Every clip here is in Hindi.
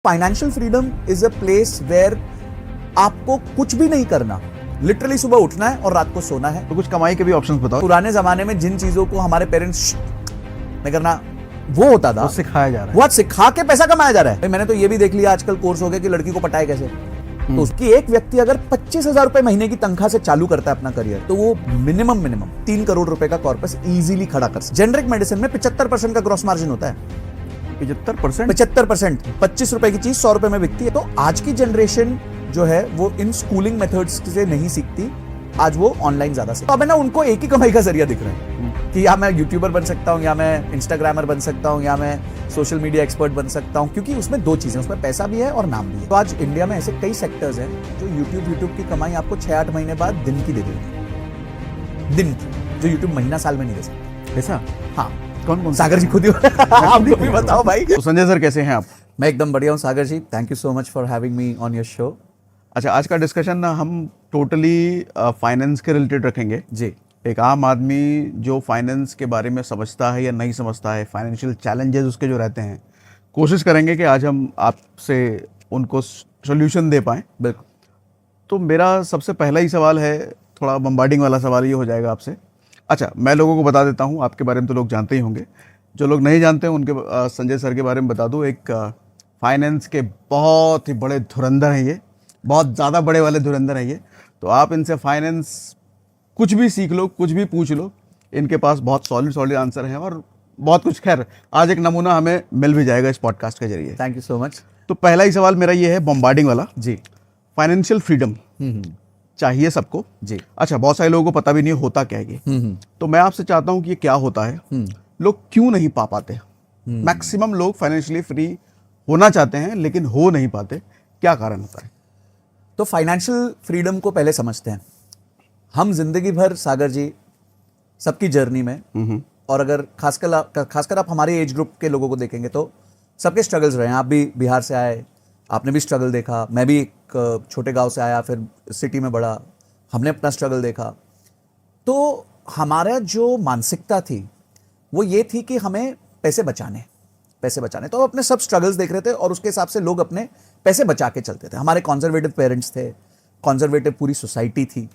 Financial freedom is a place where आपको कुछ भी नहीं करना, लिटरली सुबह उठना है और रात को सोना है। तो कुछ कमाई के भी ऑप्शंस बताओ। पुराने जमाने में जिन चीजों को हमारे पेरेंट्स नहीं करना वो होता था, वो सिखाया जा रहा है। वो आज सिखा के पैसा कमाया जा रहा है। मैंने तो ये भी देख लिया आजकल कोर्स हो गया कि लड़की को पटाए कैसे। तो उसकी एक व्यक्ति अगर 25,000 रुपए महीने की तनख्वाह से चालू करता है अपना करियर, तो वो मिनिमम 3 करोड़ रुपए का कॉर्पस इजीली खड़ा कर सकता है। जेनरिक मेडिसिन में 75% का ग्रॉस मार्जिन होता है। 75%। 25 रुपए की चीज 100 रुपए में बिकती है। तो आज की जनरेशन जो है वो इन स्कूलिंग मेथड्स से नहीं सीखती, आज वो ऑनलाइन ज्यादा सीखती। तो अब है ना, उनको एक ही कमाई का जरिया दिख रहा है कि या मैं यूट्यूबर बन सकता हूँ, या मैं इंस्टाग्रामर बन सकता हूँ, या मैं सोशल मीडिया एक्सपर्ट बन सकता हूँ, क्योंकि उसमें दो चीजें, उसमें पैसा भी है और नाम भी है। तो आज इंडिया में ऐसे कई सेक्टर्स हैं जो यूट्यूब की कमाई आपको 6-8 महीने बाद दिन की दे देगी, दिन की, जो यूट्यूब महीना साल में नहीं दे सकता। ऐसा? हाँ। कौन सागर जी खुद ही आप भी बताओ भाई। तो संजय सर कैसे हैं आप? मैं एकदम बढ़िया हूँ Sagar ji, thank you so much for having me on your show. अच्छा, आज का डिस्कशन ना हम टोटली फाइनेंस के रिलेटेड रखेंगे जी। एक आम आदमी जो फाइनेंस के बारे में समझता है या नहीं समझता है, फाइनेंशियल चैलेंजेस उसके जो रहते हैं, कोशिश करेंगे कि आज हम आपसे उनको सोल्यूशन दे पाएँ। बिल्कुल। तो मेरा सबसे पहला ही सवाल है, थोड़ा बम्बार्डिंग वाला सवाल ये हो जाएगा आपसे। अच्छा, मैं लोगों को बता देता हूँ, आपके बारे में तो लोग जानते ही होंगे, जो लोग नहीं जानते हैं उनके संजय सर के बारे में बता दूँ। एक फाइनेंस के बहुत ही बड़े धुरंधर हैं ये, बहुत ज़्यादा बड़े वाले धुरंधर हैं ये। तो आप इनसे फाइनेंस कुछ भी सीख लो, कुछ भी पूछ लो, इनके पास बहुत सॉलिड आंसर हैं और बहुत कुछ। खैर, आज एक नमूना हमें मिल भी जाएगा इस पॉडकास्ट के जरिए। Thank you so much. तो पहला ही सवाल मेरा ये है, बम्बार्डिंग वाला जी। फाइनेंशियल फ्रीडम चाहिए सबको जी। अच्छा, बहुत सारे लोगों को पता भी नहीं होता क्या है ये। तो मैं आपसे चाहता हूँ कि ये क्या होता है, लोग क्यों नहीं पा पाते? मैक्सिमम लोग फाइनेंशियली फ्री होना चाहते हैं लेकिन हो नहीं पाते, क्या कारण होता है? तो फाइनेंशियल फ्रीडम को पहले समझते हैं। हम जिंदगी भर सागर जी सबकी जर्नी में, और अगर खासकर आप हमारे एज ग्रुप के लोगों को देखेंगे तो सबके स्ट्रगल्स रहे हैं। आप भी बिहार से आए, आपने भी स्ट्रगल देखा, मैं भी एक छोटे गांव से आया, फिर सिटी में बढ़ा, हमने अपना स्ट्रगल देखा। तो हमारा जो मानसिकता थी वो ये थी कि हमें पैसे बचाने। तो हम अपने सब स्ट्रगल्स देख रहे थे और उसके हिसाब से लोग अपने पैसे बचा के चलते थे। हमारे कॉन्जर्वेटिव पेरेंट्स थे, कॉन्जर्वेटिव पूरी सोसाइटी थी,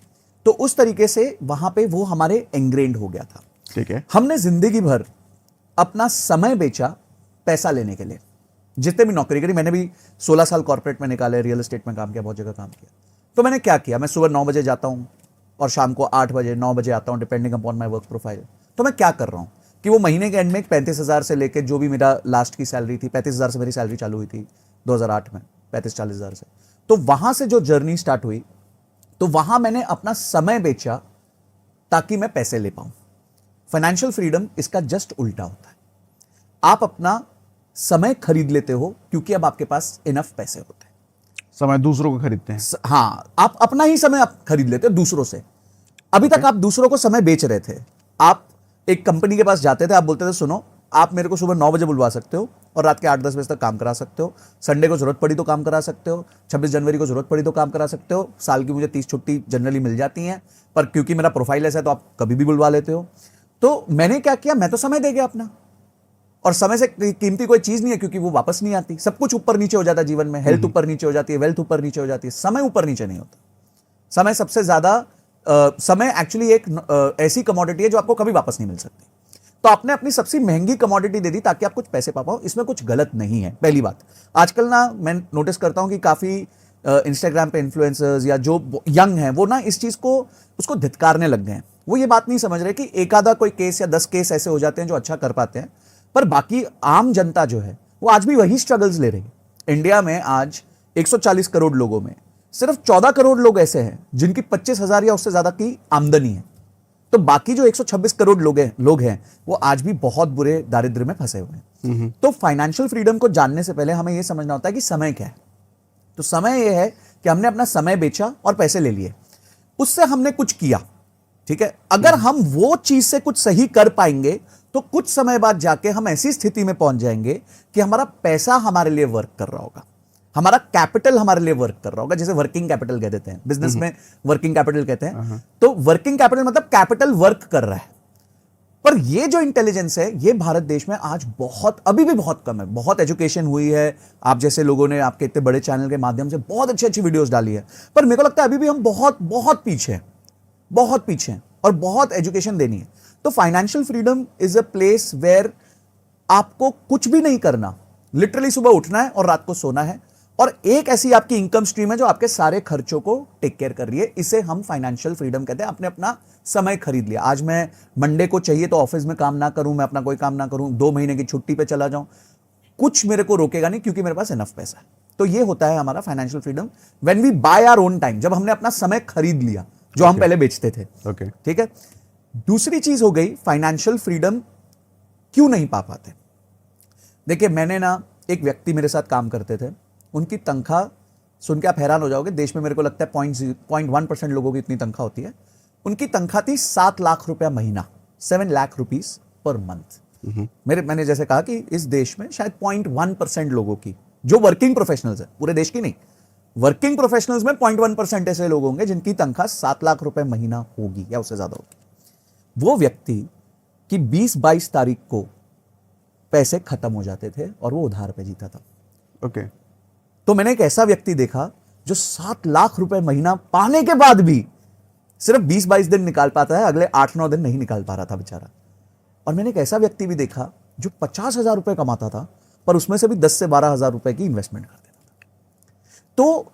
तो उस तरीके से वहां पे वो हमारे एंग्रेन्ड हो गया था। ठीक है। हमने जिंदगी भर अपना समय बेचा पैसा लेने के लिए। जितने भी नौकरी करी, मैंने भी 16 साल कॉर्पोरेट में निकाले, रियल एस्टेट में काम किया, बहुत जगह काम किया। तो मैंने क्या किया, मैं सुबह 9 बजे जाता हूं और शाम को 8 बजे 9 बजे आता हूं, depending upon my work profile. तो मैं क्या कर रहा हूं कि वो महीने के एंड में 35,000 से लेकर जो भी मेरा लास्ट की सैलरी थी, 35,000 से मेरी सैलरी चालू हुई थी 2008 में, 35-40,000 से। तो वहां से जो जर्नी स्टार्ट हुई, तो वहां मैंने अपना समय बेचा ताकि मैं पैसे ले पाऊं। फाइनेंशियल फ्रीडम इसका जस्ट उल्टा होता है। आप अपना समय खरीद लेते हो क्योंकि अब आपके पास इनफ पैसे होते हैं। समय दूसरों को खरीदते हैं। हाँ, आप अपना ही समय आप खरीद लेते हो दूसरों से। अभी तक आप दूसरों को समय बेच रहे थे। आप एक कंपनी के पास जाते थे, आप बोलते थे सुनो, आप मेरे को सुबह 9 बजे बुलवा सकते हो और रात के 8-10 बजे तक काम करा सकते हो। संडे को जरूरत पड़ी तो काम करा सकते हो, 26 जनवरी को जरूरत पड़ी तो काम करा सकते हो। साल की मुझे 30 छुट्टी जनरली मिल जाती हैं, पर क्योंकि मेरा प्रोफाइल ऐसा है तो आप कभी भी बुलवा लेते हो। तो मैंने क्या किया, मैं तो समय दे गया अपना, और समय से कीमती कोई चीज नहीं है क्योंकि वो वापस नहीं आती। सब कुछ ऊपर नीचे हो जाता है जीवन में, हेल्थ ऊपर नीचे हो जाती है, वेल्थ ऊपर नीचे हो जाती है, समय ऊपर नीचे नहीं होता। समय सबसे ज्यादा समय एक्चुअली एक ऐसी कमोडिटी है जो आपको कभी वापस नहीं मिल सकती। तो आपने अपनी सबसे महंगी कमोडिटी दे दी ताकि आप कुछ पैसे पा पाओ, इसमें कुछ गलत नहीं है। पहली बात, आजकल ना मैं नोटिस करता हूं कि काफी इंस्टाग्राम पे इन्फ्लुएंसर्स या जो यंग हैं वो ना इस चीज को उसको धिक्कारने लग गए हैं। वो ये बात नहीं समझ रहे कि एक आधा कोई केस या 10 केस ऐसे हो जाते हैं जो अच्छा कर पाते हैं, पर बाकी आम जनता जो है वो आज भी वही स्ट्रगल्स ले रही है। इंडिया में आज 140 करोड़ लोगों में सिर्फ 14 करोड़ लोग ऐसे हैं जिनकी 25,000 या उससे ज्यादा की आमदनी है। तो बाकी जो 126 करोड़ लोग हैं वो आज भी बहुत बुरे दारिद्र्य में फंसे हुए हैं। तो फाइनेंशियल फ्रीडम को जानने से पहले हमें यह समझना होता है कि समय क्या है। तो समय यह है कि हमने अपना समय बेचा और पैसे ले लिए, उससे हमने कुछ किया। ठीक है, अगर हम वो चीज से कुछ सही कर पाएंगे तो कुछ समय बाद जाके हम ऐसी स्थिति में पहुंच जाएंगे कि हमारा पैसा हमारे लिए वर्क कर रहा होगा, हमारा कैपिटल हमारे लिए वर्क कर रहा होगा। जैसे वर्किंग कैपिटल कह देते हैं, बिजनेस में वर्किंग कैपिटल कहते हैं। तो वर्किंग कैपिटल मतलब कैपिटल वर्क कर रहा है। पर ये जो इंटेलिजेंस है ये भारत देश में आज बहुत, अभी भी बहुत कम है। बहुत एजुकेशन हुई है, आप जैसे लोगों ने आपके इतने बड़े चैनल के माध्यम से बहुत अच्छी अच्छी वीडियोस डाली है, पर मेरे को लगता है अभी भी हम बहुत बहुत पीछे हैं, बहुत पीछे हैं, और बहुत एजुकेशन देनी है। तो financial freedom is a place where आपको कुछ भी नहीं करना, लिटरली सुबह उठना है और रात को सोना है, और एक ऐसी आपकी इनकम स्ट्रीम है जो आपके सारे खर्चों को टेक केयर कर रही है। इसे हम फाइनेंशियल फ्रीडम कहते हैं। आपने अपना समय खरीद लिया। आज मैं मंडे को चाहिए तो ऑफिस में काम ना करूं, मैं अपना कोई काम ना करूं, 2 महीने की छुट्टी पे चला जाऊं, कुछ मेरे को रोकेगा नहीं, क्योंकि मेरे पास इनफ पैसा है। तो ये होता है हमारा financial freedom when we buy our own time, जब हमने अपना समय खरीद लिया जो हम पहले बेचते थे। ओके, ठीक है। दूसरी चीज हो गई फाइनेंशियल फ्रीडम क्यों नहीं पा पाते। देखिए, मैंने ना, एक व्यक्ति मेरे साथ काम करते थे, उनकी तनख्वाह सुन के आप हैरान हो जाओगे, देश में मेरे को लगता है 0.1% लोगों की इतनी तनख्वाह होती है। उनकी तनख्वाह थी 7 लाख रुपया महीना, 7 लाख रुपीस पर मंथ। मैंने जैसे कहा कि इस देश में शायद 0.1% लोगों की, जो वर्किंग प्रोफेशनल्स है, पूरे देश की नहीं, वर्किंग प्रोफेशनल्स में 0.1% ऐसे लोग होंगे जिनकी तनख्वाह 7 लाख रुपए महीना होगी या उससे ज्यादा होगी। वो व्यक्ति की 20-22 तारीख को पैसे खत्म हो जाते थे और वो उधार पे जीता था। ओके। तो मैंने एक ऐसा व्यक्ति देखा जो 7 लाख रुपए महीना पाने के बाद भी सिर्फ 20-22 दिन निकाल पाता है, अगले 8-9 दिन नहीं निकाल पा रहा था बेचारा। और मैंने एक ऐसा व्यक्ति भी देखा जो 50,000 रुपए कमाता था, पर उसमें से भी 10 से 12,000 रुपए की इन्वेस्टमेंट कर देता था। तो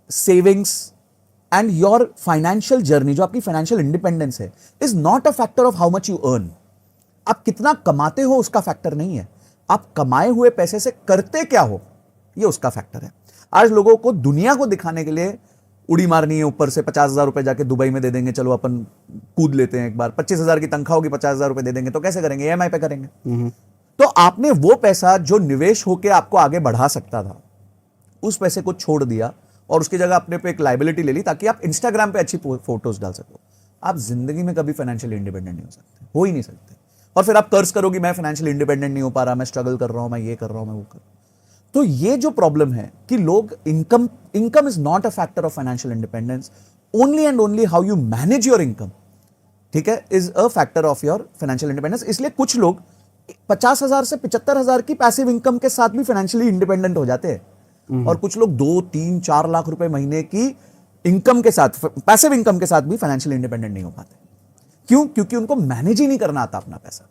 savings and your financial journey, जो आपकी फाइनेंशियल इंडिपेंडेंस है, is not a factor of how much you earn. आप कितना कमाते हो उसका फैक्टर नहीं है, आप कमाए हुए पैसे से करते क्या हो, ये उसका फैक्टर है। आज लोगों को दुनिया को दिखाने के लिए उड़ी मारनी है ऊपर से, 50,000 रुपए जाके दुबई में दे देंगे, चलो अपन कूद लेते हैं एक बार, 25,000 की तनख्वाह होगी, 50,000 रुपए दे देंगे, तो कैसे करेंगे, EMI पे करेंगे। तो आपने वो पैसा जो निवेश होकर आपको आगे बढ़ा सकता था, उस पैसे को छोड़ दिया और उसकी जगह अपने पे एक लाइबिलिटी ले ली ताकि आप इंस्टाग्राम पे अच्छी फोटोज डाल सको। आप जिंदगी में कभी फाइनेंशियली इंडिपेंडेंट नहीं हो सकते, हो ही नहीं सकते। और फिर आप कर्ज करोगे, मैं फाइनेंशियली इंडिपेंडेंट नहीं हो पा रहा, मैं स्ट्रगल कर रहा हूं, मैं ये कर रहा हूं, मैं वो कर रहा हूं। तो ये जो प्रॉब्लम है कि लोग, income is not a factor of financial independence, only and only how you manage your income, ठीक है, is a factor of your financial independence. इसलिए कुछ लोग 50,000 से 75,000 की पैसिव इनकम के साथ भी फाइनेंशियली इंडिपेंडेंट हो जाते हैं, और कुछ लोग 2, 3, 4 लाख रुपए महीने की इनकम के साथ, पैसिव इनकम के साथ भी फाइनेंशियल इंडिपेंडेंट नहीं हो पाते। क्यों? क्योंकि उनको मैनेज ही नहीं करना आता अपना पैसा।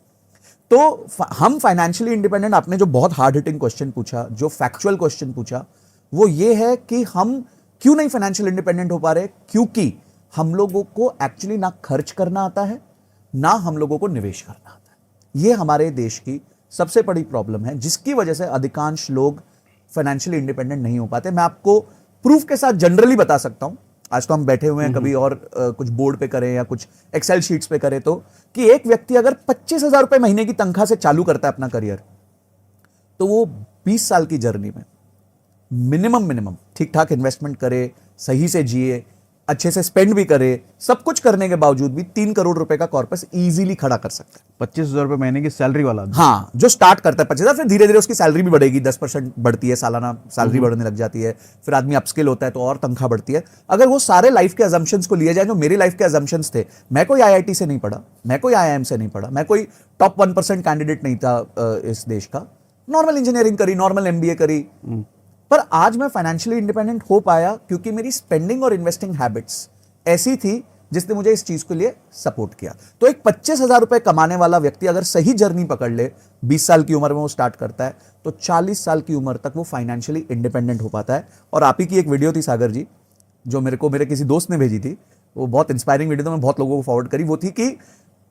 तो हम फाइनेंशियली इंडिपेंडेंट, आपने जो बहुत हार्ड हिटिंग क्वेश्चन पूछा, जो फैक्चुअल क्वेश्चन पूछा, वो ये है कि हम क्यों नहीं फाइनेंशियल इंडिपेंडेंट हो पा रहे। क्योंकि हम लोगों को एक्चुअली ना खर्च करना आता है, ना हम लोगों को निवेश करना आता है। ये हमारे देश की सबसे बड़ी प्रॉब्लम है, जिसकी वजह से अधिकांश लोग फाइनेंशियली इंडिपेंडेंट नहीं हो पाते। मैं आपको प्रूफ के साथ जनरली बता सकता हूं। आज तो हम बैठे हुए हैं, कभी और कुछ बोर्ड पे करें या कुछ एक्सेल शीट्स पे करें, तो कि एक व्यक्ति अगर 25,000 रुपए महीने की तनख्वाह से चालू करता है अपना करियर, तो वो 20 साल की जर्नी में मिनिमम ठीक ठाक इन्वेस्टमेंट करे, सही से जिए, अच्छे से स्पेंड भी करे, सब कुछ करने के बावजूद भी 3 करोड़ रुपए का कॉर्पस इजीली खड़ा कर सकता है। 25,000 रुपए महीने की सैलरी वाला। हाँ, जो स्टार्ट करता है 25,000, फिर धीरे धीरे उसकी सैलरी भी बढ़ेगी, 10% बढ़ती है, सालाना सैलरी बढ़ने लग जाती है, फिर आदमी अपस्किल होता है तो और तनख्वाह बढ़ती है। अगर वो सारे लाइफ के अजम्पशंस को लिए जाए, जो मेरी लाइफ के अजम्पशंस थे, मैं कोई IIT से नहीं पढ़ा, मैं कोई IIM से नहीं पढ़ा, मैं कोई टॉप 1% कैंडिडेट नहीं था इस देश का, नॉर्मल इंजीनियरिंग करी, नॉर्मल MBA करी, पर आज मैं फाइनेंशियली इंडिपेंडेंट हो पाया क्योंकि मेरी स्पेंडिंग और इन्वेस्टिंग हैबिट्स ऐसी थी जिसने मुझे इस चीज के लिए सपोर्ट किया। तो एक 25,000 रुपए कमाने वाला व्यक्ति अगर सही जर्नी पकड़ ले, 20 साल की उम्र में वो स्टार्ट करता है, तो 40 साल की उम्र तक वो फाइनेंशियली इंडिपेंडेंट हो पाता है। और आप ही की एक वीडियो थी सागर जी, जो मेरे को मेरे किसी दोस्त ने भेजी थी, वो बहुत इंस्पायरिंग वीडियो थी, मैं बहुत लोगों को फॉरवर्ड करी। वो थी कि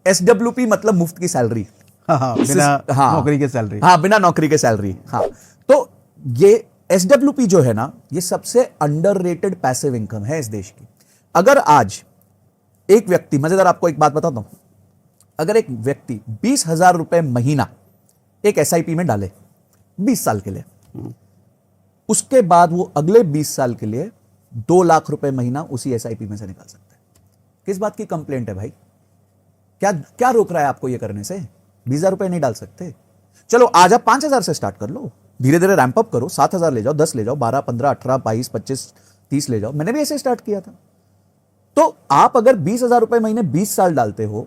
SWP मतलब मुफ्त की सैलरी, बिना नौकरी के सैलरी। हाँ, बिना नौकरी के सैलरी। हाँ, तो ये SWP जो है ना, ये सबसे अंडररेटेड पैसिव इनकम है इस देश की। अगर आज एक व्यक्ति, मजेदार आपको एक बात बताता हूं, अगर एक व्यक्ति 20,000 रुपए महीना एक SIP में डाले 20 साल के लिए, उसके बाद वो अगले 20 साल के लिए 2 लाख रुपए महीना उसी SIP में से निकाल सकते हैं। किस बात की कंप्लेंट है भाई? क्या क्या रोक रहा है आपको ये करने से? 20,000 रुपए नहीं डाल सकते? चलो आज आप 5,000 से स्टार्ट कर लो, धीरे धीरे रैंप अप करो, 7,000 ले जाओ, 10 ले जाओ, 12, 15, 18, 22, 25, 30 ले जाओ। मैंने भी ऐसे स्टार्ट किया था। तो आप अगर 20,000 रुपए महीने 20 साल डालते हो,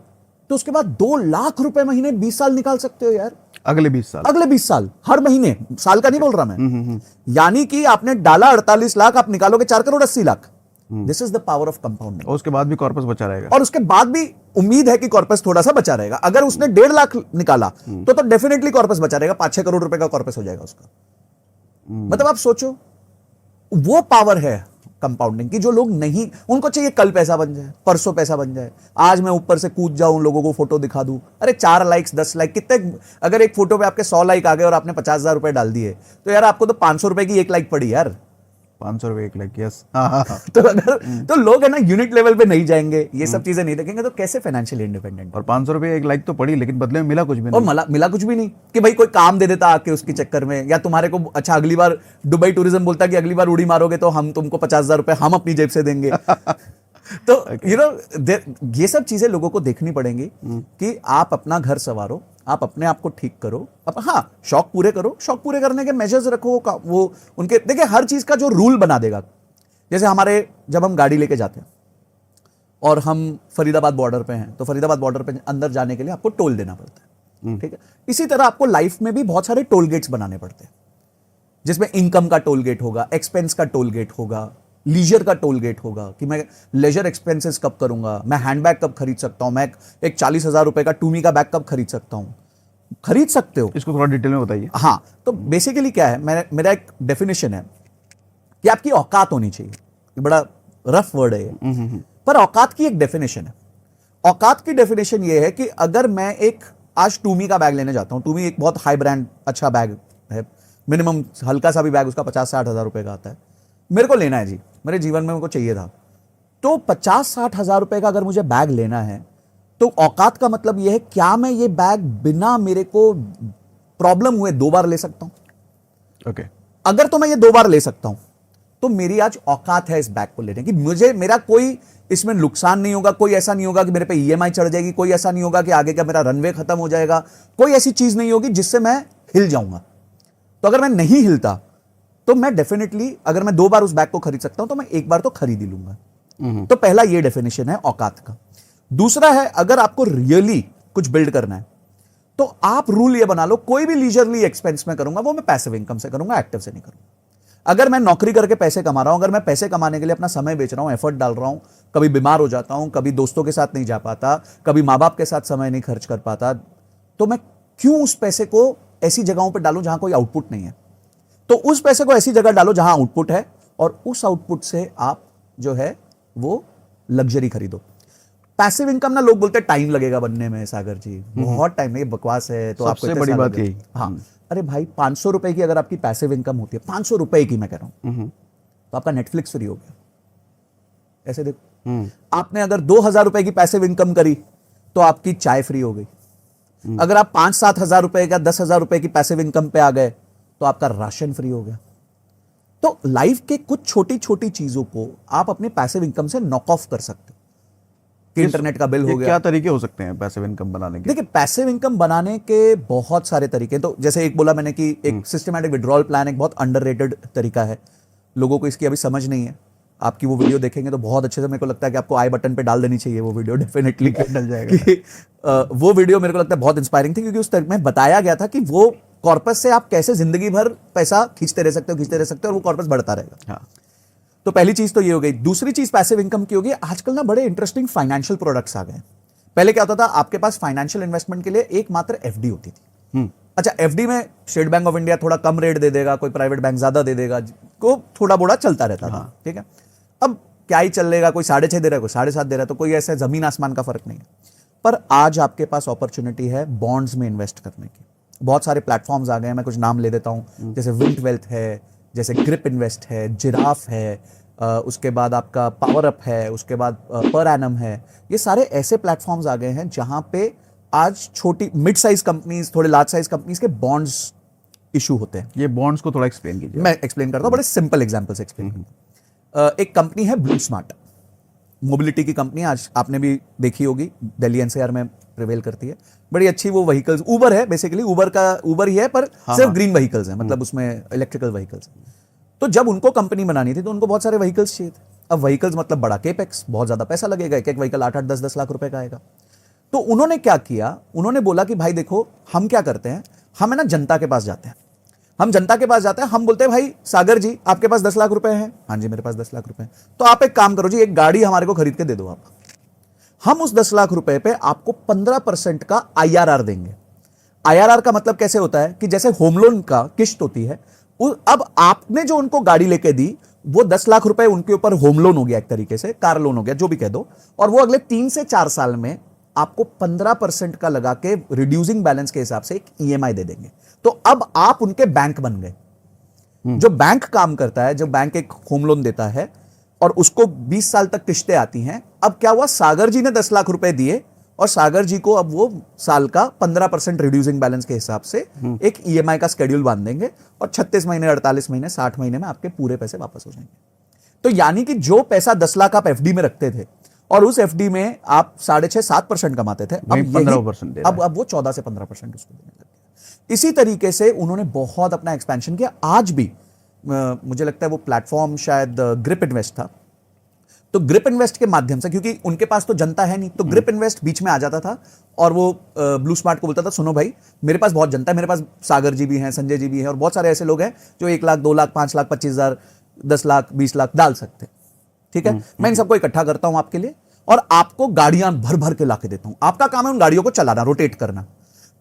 तो तो उसके बाद 2 लाख रुपए महीने 20 साल निकाल सकते हो यार। अगले 20 साल। अगले 20 साल हर महीने, साल का नहीं बोल रहा मैं। यानी कि आपने डाला 48 लाख, आप निकालोगे 4 crore 80 lakh. This is the power of compounding. और उसके बाद भी कॉर्पस बचा रहेगा। और उसके बाद भी उम्मीद है कि कॉर्पस थोड़ा सा बचा रहेगा। अगर उसने 1.5 लाख निकाला तो डेफिनेटली कॉर्पस बचा रहेगा, 5-6 करोड़ रुपए का कॉर्पस हो जाएगा उसका। मतलब आप सोचो, वो पावर है कंपाउंडिंग की जो लोग नहीं, उनको चाहिए कल पैसा बन जाए, परसों पैसा बन जाए, आज मैं ऊपर से कूद जाऊं, लोगों को फोटो दिखा दूं। अरे 4 लाइक्स 10 लाइक कितने, अगर एक फोटो पे आपके 100 लाइक आ गए और आपने 50,000 रुपए डाल दिए तो यार आपको तो 500 रुपए की 1 लाइक पड़ी यार। 500 रुपए 1 लाख, यस। हाँ। तो अगर तो लोग है ना यूनिट लेवल पे नहीं जाएंगे, ये सब चीजें नहीं देखेंगे, तो कैसे फाइनेंशियली इंडिपेंडेंट। और 500 रुपए 1 लाख तो पड़ी, लेकिन बदले में मिला कुछ भी और नहीं। मिला कुछ भी नहीं कि भाई कोई काम दे देता आके उसके चक्कर में, या तुम्हारे को अच्छा अगली बार दुबई टूरिज्म बोलता कि अगली बार उड़ी मारोगे तो हम तुमको 50,000 रुपए हम अपनी जेब से देंगे। तो यू नो ये सब चीजें लोगों को देखनी पड़ेंगी कि आप अपना घर संवारो, आप अपने आप को ठीक करो, हाँ शौक पूरे करो, शौक पूरे करने के मेजर्स रखो, वो उनके देखिए हर चीज का जो रूल बना देगा। जैसे हमारे जब हम गाड़ी लेके जाते हैं और हम फरीदाबाद बॉर्डर पे हैं, तो फरीदाबाद बॉर्डर पे अंदर जाने के लिए आपको टोल देना पड़ता है, ठीक है। इसी तरह आपको लाइफ में भी बहुत सारे टोल गेट्स बनाने पड़ते हैं, जिसमें इनकम का टोल गेट होगा, एक्सपेंस का टोल गेट होगा, लीजर का टोल गेट होगा कि मैं लेजर एक्सपेंसेस कब करूंगा, मैं हैंडबैग कब खरीद सकता हूं, मैं एक 40,000 रुपए का टूमी का बैग कब खरीद सकता हूं। खरीद सकते हो, इसको थोड़ा डिटेल में बताइए। हाँ। तो बेसिकली क्या है, मेरा एक डेफिनेशन है कि आपकी औकात होनी चाहिए। ये बड़ा रफ वर्ड है ये, पर औकात की एक डेफिनेशन है। औकात की डेफिनेशन ये है कि अगर मैं एक आज टूमी का बैग लेने जाता हूं, टूमी एक बहुत हाई ब्रांड अच्छा बैग है, मिनिमम हल्का सा भी बैग उसका 50-60 हजार रुपए का आता है, मेरे को लेना है जी, मेरे जीवन में मेरे को चाहिए था, तो 50-60 हजार रुपए का अगर मुझे बैग लेना है तो औकात का मतलब यह है क्या मैं ये बैग बिना मेरे को प्रॉब्लम हुए 2 बार ले सकता हूं। ओके। अगर तो मैं ये 2 बार ले सकता हूं तो मेरी आज औकात है इस बैग को लेने की, मुझे मेरा कोई इसमें नुकसान नहीं होगा, कोई ऐसा नहीं होगा कि मेरे पे ईएमआई चढ़ जाएगी, कोई ऐसा नहीं होगा कि आगे का मेरा रनवे खत्म हो जाएगा, कोई ऐसी चीज नहीं होगी जिससे मैं हिल जाऊंगा। तो अगर मैं नहीं हिलता तो मैं डेफिनेटली अगर मैं 2 बार उस बैग को खरीद सकता हूं तो मैं 1 बार तो खरीद ही लूंगा। तो पहला ये डेफिनेशन है औकात का। दूसरा है, अगर आपको रियली कुछ बिल्ड करना है तो आप रूल ये बना लो, कोई भी लीजरली एक्सपेंस में करूंगा वो मैं पैसिव इनकम से करूंगा, एक्टिव से नहीं करूंगा। अगर मैं नौकरी करके पैसे कमा रहा हूं, अगर मैं पैसे कमाने के लिए अपना समय बेच रहा हूं, एफर्ट डाल रहा हूं, कभी बीमार हो जाता हूं, कभी दोस्तों के साथ नहीं जा पाता, कभी माँ बाप के साथ समय नहीं खर्च कर पाता, तो मैं क्यों उस पैसे को ऐसी जगहों पर डालूं जहां कोई आउटपुट नहीं है। तो उस पैसे को ऐसी जगह डालो जहां आउटपुट है, और उस आउटपुट से आप जो है वो लग्जरी खरीदो। पैसिव इनकम ना लोग बोलते हैं टाइम लगेगा बनने में, सागर जी बहुत टाइम नहीं, बकवास है। तो आपको सबसे बड़ी बात यही। हाँ, अरे भाई 500 रुपए की अगर आपकी पैसिव इनकम होती है, 500 रुपए की मैं कह रहा हूं, तो आपका नेटफ्लिक्स फ्री हो गया। ऐसे देखो, आपने अगर 2,000 रुपए की पैसिव इनकम करी तो आपकी चाय फ्री हो गई। अगर आप 5-7 हजार रुपए का 10,000 रुपए की पैसिव इनकम पे आ गए तो आपका राशन फ्री हो गया। तो लाइफ के कुछ छोटी छोटी चीजों को आप अपने पैसिव इनकम से नॉक ऑफ कर सकते हो कि इंटरनेट का बिल हो गया। क्या तरीके हो सकते हैं पैसिव इनकम बनाने के? देखिए, पैसिव इनकम बनाने के बहुत सारे तरीके हैं। तो जैसे एक बोला मैंने कि एक सिस्टमैटिक विड्रॉल प्लान एक बहुत अंडररेटेड तरीका है, लोगों को इसकी अभी समझ नहीं है। आपकी वो वीडियो देखेंगे तो बहुत अच्छे से, मेरे को लगता है कि आपको आई बटन पे डाल देनी चाहिए वो वीडियो, डेफिनेटली डल जाएगा। वो वीडियो मेरे को लगता है बहुत इंस्पायरिंग थी, क्योंकि उस तरह में बताया गया था कि वो कॉर्पस से आप कैसे जिंदगी भर पैसा खींचते रह सकते हो और वो कॉर्पस बढ़ता रहेगा। हाँ। तो पहली चीज तो ये हो गई। दूसरी चीज पैसिव इनकम की होगी, आजकल ना बड़े इंटरेस्टिंग फाइनेंशियल प्रोडक्ट्स आ गए। पहले क्या होता था, आपके पास फाइनेंशियल इन्वेस्टमेंट के लिए एकमात्र एफडी होती थी। अच्छा, एफडी में स्टेट बैंक ऑफ इंडिया थोड़ा कम रेट दे देगा, कोई प्राइवेट बैंक ज्यादा दे देगा, को थोड़ा बोड़ा चलता रहता था। ठीक है, अब क्या ही चलेगा, कोई 6.5 दे रहा है, कोई 7.5 दे रहा है, तो कोई ऐसा जमीन आसमान का फर्क नहीं है। पर आज आपके पास अपॉर्चुनिटी है बॉन्ड्स में इन्वेस्ट करने की। बहुत सारे प्लेटफॉर्म्स आ गए हैं, मैं कुछ नाम ले देता हूं, जैसे विंट वेल्थ है, जैसे ग्रिप इन्वेस्ट है, जिराफ है, उसके बाद आपका पावर अप है, उसके बाद पर एनम है। ये सारे ऐसे प्लेटफॉर्म्स आ गए हैं जहां पे आज छोटी मिड साइज कंपनीज, थोड़े लार्ज साइज कंपनीज के बॉन्ड्स इशू होते हैं। ये बॉन्ड्स को थोड़ा एक्सप्लेन कीजिए। मैं एक्सप्लेन करता हूं, बड़े सिंपल एग्जांपल से एक्सप्लेन करता हूं। एक कंपनी है ब्लू स्मार्ट, मोबिलिटी की कंपनी, आज आपने भी देखी होगी, दिल्ली एनसीआर में प्रिवेल करती है। बड़ी अच्छी वो व्हीकल्स, उबर है बेसिकली, उबर ही है, पर सिर्फ ग्रीन व्हीकल्स है, मतलब उसमें इलेक्ट्रिकल व्हीकल्स। तो जब उनको कंपनी बनानी थी तो उनको बहुत सारे व्हीकल्स चाहिए थे। अब व्हीकल्स मतलब बड़ा केपेक्स, बहुत ज्यादा पैसा लगेगा, एक एक व्हीकल 8-10 लाख रुपए का आएगा। तो उन्होंने क्या किया, उन्होंने बोला कि भाई देखो हम क्या करते हैं, हम है ना जनता के पास जाते हैं, हम जनता के पास जाते हैं, हम बोलते हैं भाई सागर जी आपके पास 10 लाख रुपए हैं, हाँ जी मेरे पास 10 लाख रुपए हैं, तो आप एक काम करो जी, एक गाड़ी हमारे को खरीद के दे दो आप, हम उस 10 लाख रुपए पे आपको 15% का IRR देंगे। IRR का मतलब कैसे होता है कि जैसे होम लोन का किश्त होती है, अब आपने जो उनको गाड़ी लेके दी, वो 10 लाख रुपए उनके ऊपर होम लोन हो गया, एक तरीके से कार लोन हो गया, जो भी कह दो, और वो अगले 3 से 4 साल में आपको 15% का लगा के रिड्यूसिंग बैलेंस के हिसाब से एक EMI दे देंगे। तो अब आप उनके बैंक बन गए। जो बैंक काम करता है, जो बैंक एक होम लोन देता है और उसको 20 साल तक किश्तें आती हैं, अब क्या हुआ, सागर जी ने 10 लाख रुपए दिए और सागर जी को अब वो साल का 15% रिड्यूसिंग बैलेंस के हिसाब से एक EMI का शेड्यूल बांध देंगे और 36 महीने, 48 महीने, 60 महीने में आपके पूरे पैसे वापस हो जाएंगे। तो यानी कि जो पैसा 10 लाख आप FD में रखते थे और उस FD में आप 6.5-7% कमाते थे, अब 15% अब वो 14 से 15% उसको देने लगे। इसी तरीके से उन्होंने बहुत अपना एक्सपेंशन किया। आज भी मुझे लगता है वो प्लेटफॉर्म शायद ग्रिप इन्वेस्ट था, तो ग्रिप इन्वेस्ट के माध्यम से, क्योंकि उनके पास तो जनता है नहीं, तो ग्रिप इन्वेस्ट बीच में आ जाता था और वो ब्लू स्मार्ट को बोलता था सुनो भाई मेरे पास बहुत जनता है, मेरे पास सागर जी भी हैं, संजय जी भी हैं और बहुत सारे ऐसे लोग हैं जो 1 लाख, 2 लाख, 5 लाख, 25,000, 10 लाख, 20 लाख डाल सकते हैं, ठीक है। मैं इन सबको इकट्ठा करता हूं आपके लिए और आपको गाड़ियां भर भर के लाके देता हूं, आपका काम है उन गाड़ियों को चलाना, रोटेट करना।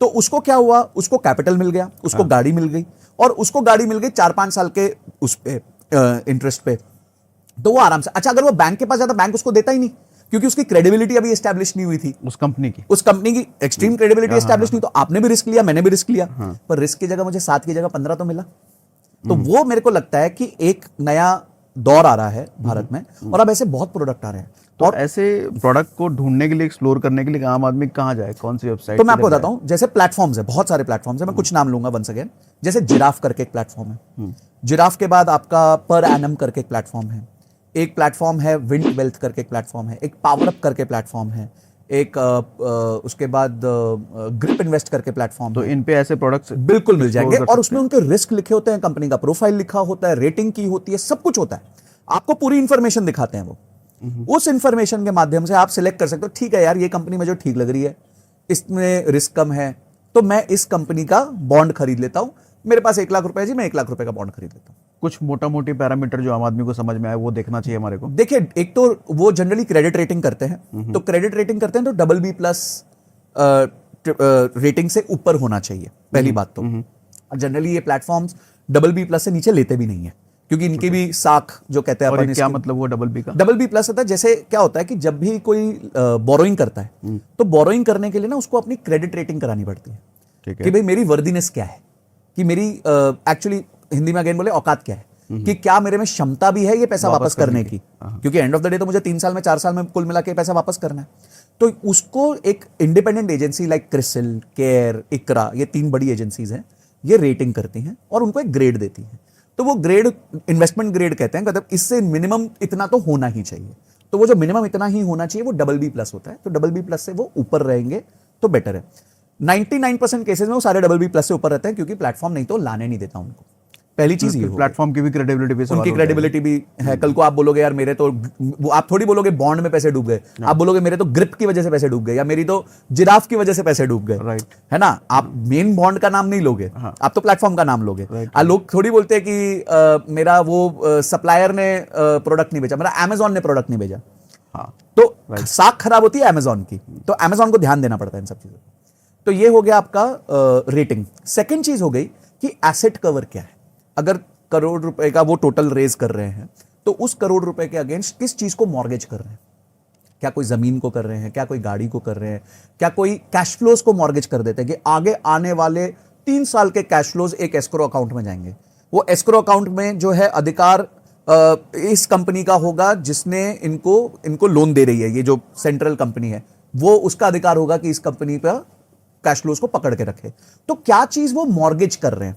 तो उसको क्या हुआ, उसको कैपिटल मिल गया, उसको गाड़ी मिल गई और उसको गाड़ी मिल गई 4-5 साल के उस पे इंटरेस्ट पे, तो वो आराम से, अच्छा अगर वो बैंक के पास जाता, बैंक उसको देता ही नहीं क्योंकि उसकी क्रेडिबिलिटी अभी एस्टैब्लिश नहीं हुई थी, उस कंपनी की एक्सट्रीम क्रेडिबिलिटी एस्टैब्लिश नहीं। तो आपने भी रिस्क लिया, मैंने भी रिस्क लिया, पर रिस्क की जगह मुझे 7 की जगह 15 तो मिला। तो वो मेरे को लगता है कि एक नया दौर आ रहा है भारत में और अब ऐसे बहुत प्रोडक्ट आ रहे हैं। और ऐसे प्रोडक्ट को ढूंढने के लिए, एक्सप्लोर करने के लिए आम आदमी कहाँ जाए, कौन सी वेबसाइट? तो मैं आपको बताता हूं, जैसे प्लेटफॉर्म्स है, बहुत सारे प्लेटफॉर्म्स है, मैं कुछ नाम लूंगा वंस अगेन। जैसे जिराफ करके एक प्लेटफॉर्म है, जिराफ के बाद आपका पर एनम करके एक प्लेटफॉर्म है, एक प्लेटफॉर्म है विंड वेल्थ करके एक प्लेटफॉर्म है, एक पावर अप करके प्लेटफॉर्म है, एक उसके बाद ग्रिप इन्वेस्ट करके प्लेटफॉर्म। तो इन पे ऐसे प्रोडक्ट्स बिल्कुल मिल जाएंगे और उसमें उनके रिस्क लिखे होते हैं, कंपनी का प्रोफाइल लिखा होता है, रेटिंग की होती है, सब कुछ होता है, आपको पूरी इंफॉर्मेशन दिखाते हैं वो। उस इंफॉर्मेशन के माध्यम से आप सिलेक्ट कर सकते हो, ठीक है यार ये कंपनी मुझे ठीक लग रही है, इसमें रिस्क कम है, तो मैं इस कंपनी का बॉन्ड खरीद लेता हूं, मेरे पास 1 लाख रुपए है जी, मैं 1 लाख रुपए का बॉन्ड खरीद लेता हूं। कुछ मोटा मोटी पैरामीटर जो आम आदमी को समझ में आए वो देखना चाहिए हमारे को। देखिए, एक तो वो जनरली क्रेडिट रेटिंग करते हैं, तो क्रेडिट रेटिंग करते हैं तो BB+ रेटिंग से ऊपर होना चाहिए, पहली बात तो। जनरली ये प्लेटफॉर्म्स BB+ से नीचे लेते भी नहीं है क्योंकि इनकी भी साख जो कहते हैं अपन, क्या मतलब वो BB का? BB+ होता है, जैसे क्या होता है कि जब भी कोई बोरोइंग करता है तो बोरोइंग करने के लिए ना उसको अपनी क्रेडिट रेटिंग करानी पड़ती है, ठीक है, कि भाई मेरी वर्दीनेस क्या है, कि मेरी एक्चुअली हिंदी में अगेन बोले औकात क्या है, कि क्या मेरे में क्षमता भी है ये पैसा वापस करने की, क्योंकि एंड ऑफ द डे तो मुझे 3 साल में 4 साल में कुल मिला के पैसा वापस करना है। तो उसको एक independent agency like CRISIL, CARE, ICRA, ये 3 बड़ी एजेंसीज हैं, ये रेटिंग करती हैं और उनको एक ग्रेड देती हैं। तो वो ग्रेड इन्वेस्टमेंट ग्रेड कहते हैं, मतलब इससे मिनिमम इतना तो होना ही चाहिए। तो वो जो मिनिमम इतना ही होना चाहिए वो BB+ होता है, तो BB+ से वो ऊपर रहेंगे तो बेटर है। 99% केसेस में वो सारे BB+ से ऊपर रहते हैं क्योंकि प्लेटफॉर्म नहीं तो लाने नहीं देता उनको। पहली चीज ये, प्लेटफॉर्म की भी क्रेडिबिलिटी पे सवाल उनकी होता है। क्रेडिबिलिटी भी है। कल को आप बोलोगे यार मेरे तो, वो आप थोड़ी बोलोगे बॉन्ड में पैसे डूब गए, आप बोलोगे मेरे तो ग्रिप की वजह से पैसे डूब गए या मेरी तो जिराफ की वजह से पैसे डूब गए, राइट, है ना। आप मेन बॉन्ड का नाम नहीं लोगे, आप तो प्लेटफॉर्म का नाम लोगे। लोग थोड़ी बोलते हैं कि मेरा वो सप्लायर ने प्रोडक्ट नहीं भेजा, मेरा अमेजॉन ने प्रोडक्ट नहीं भेजा, तो साख खराब होती है अमेजॉन की, तो अमेजॉन को ध्यान देना पड़ता है इन सब चीजों। तो ये हो गया आपका रेटिंग। सेकेंड चीज हो गई कि एसेट कवर क्या है। अगर करोड़ रुपए का वो टोटल रेज कर रहे हैं तो उस करोड़ रुपए के अगेंस्ट किस चीज को मॉर्गेज कर रहे हैं, क्या कोई जमीन को कर रहे हैं, क्या कोई गाड़ी को कर रहे हैं, क्या कोई कैश फ्लोज को मॉर्गेज कर देते हैं कि आगे आने वाले 3 साल के कैश फ्लोज एक एस्क्रो अकाउंट में जाएंगे। वो एस्क्रो अकाउंट में जो है अधिकार इस कंपनी का होगा जिसने इनको लोन दे रही है, ये जो सेंट्रल कंपनी है, वो उसका अधिकार होगा कि इस कंपनी पर कैश फ्लोज को पकड़ के रखे। तो क्या चीज वो मॉर्गेज कर रहे हैं,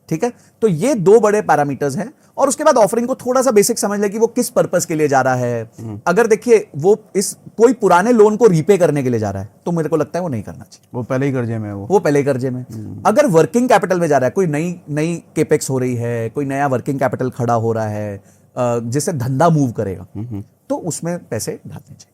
ठीक है। तो ये 2 बड़े पैरामीटर्स हैं और उसके बाद ऑफरिंग को थोड़ा सा बेसिक समझ ले कि वो किस पर्पस के लिए जा रहा है। अगर देखिए वो कोई पुराने लोन को रीपे करने के लिए जा रहा है तो मेरे को लगता है वो नहीं करना चाहिए, वो पहले ही कर्जे में है, वो पहले ही कर्जे में। अगर वर्किंग कैपिटल में जा रहा है, कोई नई केपेक्स हो रही है, कोई नया वर्किंग कैपिटल खड़ा हो रहा है जिससे धंधा मूव करेगा, तो उसमें पैसे डालने चाहिए।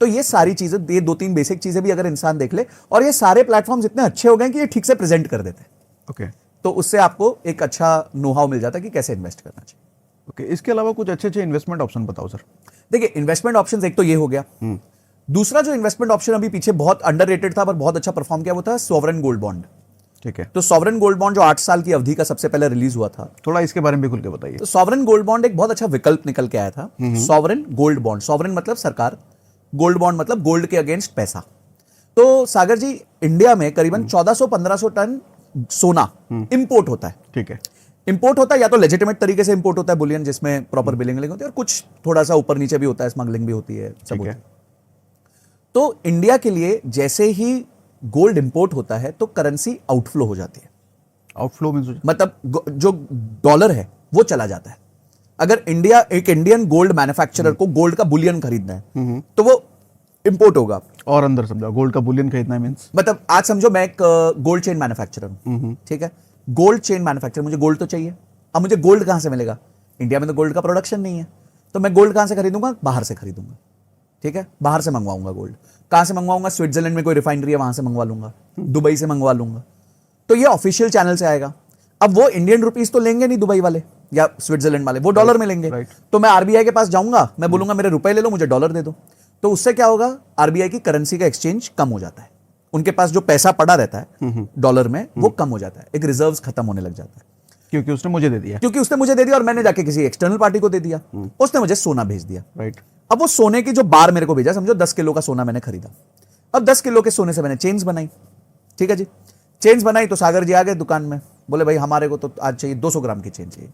तो ये सारी चीजें, ये 2-3 बेसिक चीजें भी अगर इंसान देख ले, और ये सारे प्लेटफॉर्म्स इतने अच्छे हो गए कि ये ठीक से प्रेजेंट कर देते हैं, ओके तो उससे आपको एक अच्छा नो हाउ मिल जाता है कि कैसे इन्वेस्ट करना चाहिए। ओके, इसके अलावा कुछ अच्छे अच्छे इन्वेस्टमेंट ऑप्शन बताओ सर। देखिए, इन्वेस्टमेंट ऑप्शंस एक तो ये हो गया। दूसरा जो इन्वेस्टमेंट ऑप्शन अभी पीछे बहुत अंडररेटेड था पर बहुत अच्छा परफॉर्म किया, वो था सॉवरेन गोल्ड बॉन्ड। ठीक है, तो सॉवरेन गोल्ड बॉन्ड जो 8 साल की अवधि का सबसे पहले रिलीज हुआ था, थोड़ा इसके बारे में भी खुल के बताइए। तो सॉवरेन गोल्ड बॉन्ड एक बहुत अच्छा विकल्प निकल के आया था। सॉवरेन गोल्ड बॉन्ड, सॉवरेन मतलब सरकार, गोल्ड बॉन्ड मतलब गोल्ड के अगेंस्ट पैसा। तो सागर जी, इंडिया में करीबन 1400-1500 टन सोना इंपोर्ट होता है। ठीक है, इंपोर्ट होता है या तो लेजिटिमेट तरीके से इंपोर्ट होता है, बुलियन, जिसमें प्रॉपर बिलिंग होती है, और कुछ थोड़ा सा ऊपर नीचे भी होता है, स्मगलिंग भी होती है, सब ठीक होता है। है। तो इंडिया के लिए जैसे ही गोल्ड इंपोर्ट होता है तो करेंसी आउटफ्लो हो जाती है। आउटफ्लो मींस मतलब जो डॉलर है वो चला जाता है। अगर इंडिया, एक इंडियन गोल्ड मैन्युफैक्चरर को गोल्ड का बुलियन खरीदना है तो वो इंपोर्ट होगा। और अंदर समझाओ, गोल्ड का बुलियन खरीदना है मींस? मतलब आज समझो मैं एक गोल्ड चेन मैन्युफैक्चरर हूं, ठीक है, गोल्ड चेन मैन्युफैक्चरर, मुझे गोल्ड तो चाहिए। अब मुझे गोल्ड कहां से मिलेगा? इंडिया में तो गोल्ड का प्रोडक्शन नहीं है, तो मैं गोल्ड कहां से खरीदूंगा? बाहर से खरीदूंगा, ठीक है, बाहर से मंगवाऊंगा गोल्ड। कहां से मंगवाऊंगा? स्विट्जरलैंड में कोई रिफाइनरी है, वहां से मंगवा लूंगा, दुबई से मंगवा लूंगा। तो ये ऑफिशियल चैनल से आएगा। अब वो इंडियन रुपीस तो लेंगे नहीं दुबई वाले या स्विट्जरलैंड वाले, वो डॉलर में लेंगे। तो मैं आरबीआई के पास जाऊंगा, मैं बोलूंगा मेरे रुपए ले लो, मुझे डॉलर दे दो। तो उससे क्या होगा? आरबीआई की करेंसी का एक्सचेंज कम हो जाता है, उनके पास जो पैसा पड़ा रहता है डॉलर में वो कम हो जाता है, एक रिजर्व्स खत्म होने लग जाता है। क्योंकि उसने मुझे दे दिया, क्योंकि उसने मुझे दे दिया और मैंने जाके किसी एक्सटर्नल पार्टी को दे दिया, उसने मुझे सोना भेज दिया। राइट। अब वो सोने की जो बार मेरे को भेजा, समझो 10 किलो का सोना मैंने खरीदा। अब 10 किलो के सोने से मैंने चेन्स बनाई, ठीक है जी, चेन्स बनाई तो सागर जी आ गए दुकान में, बोले भाई हमारे को तो आज चाहिए 200 ग्राम की चेन चाहिए।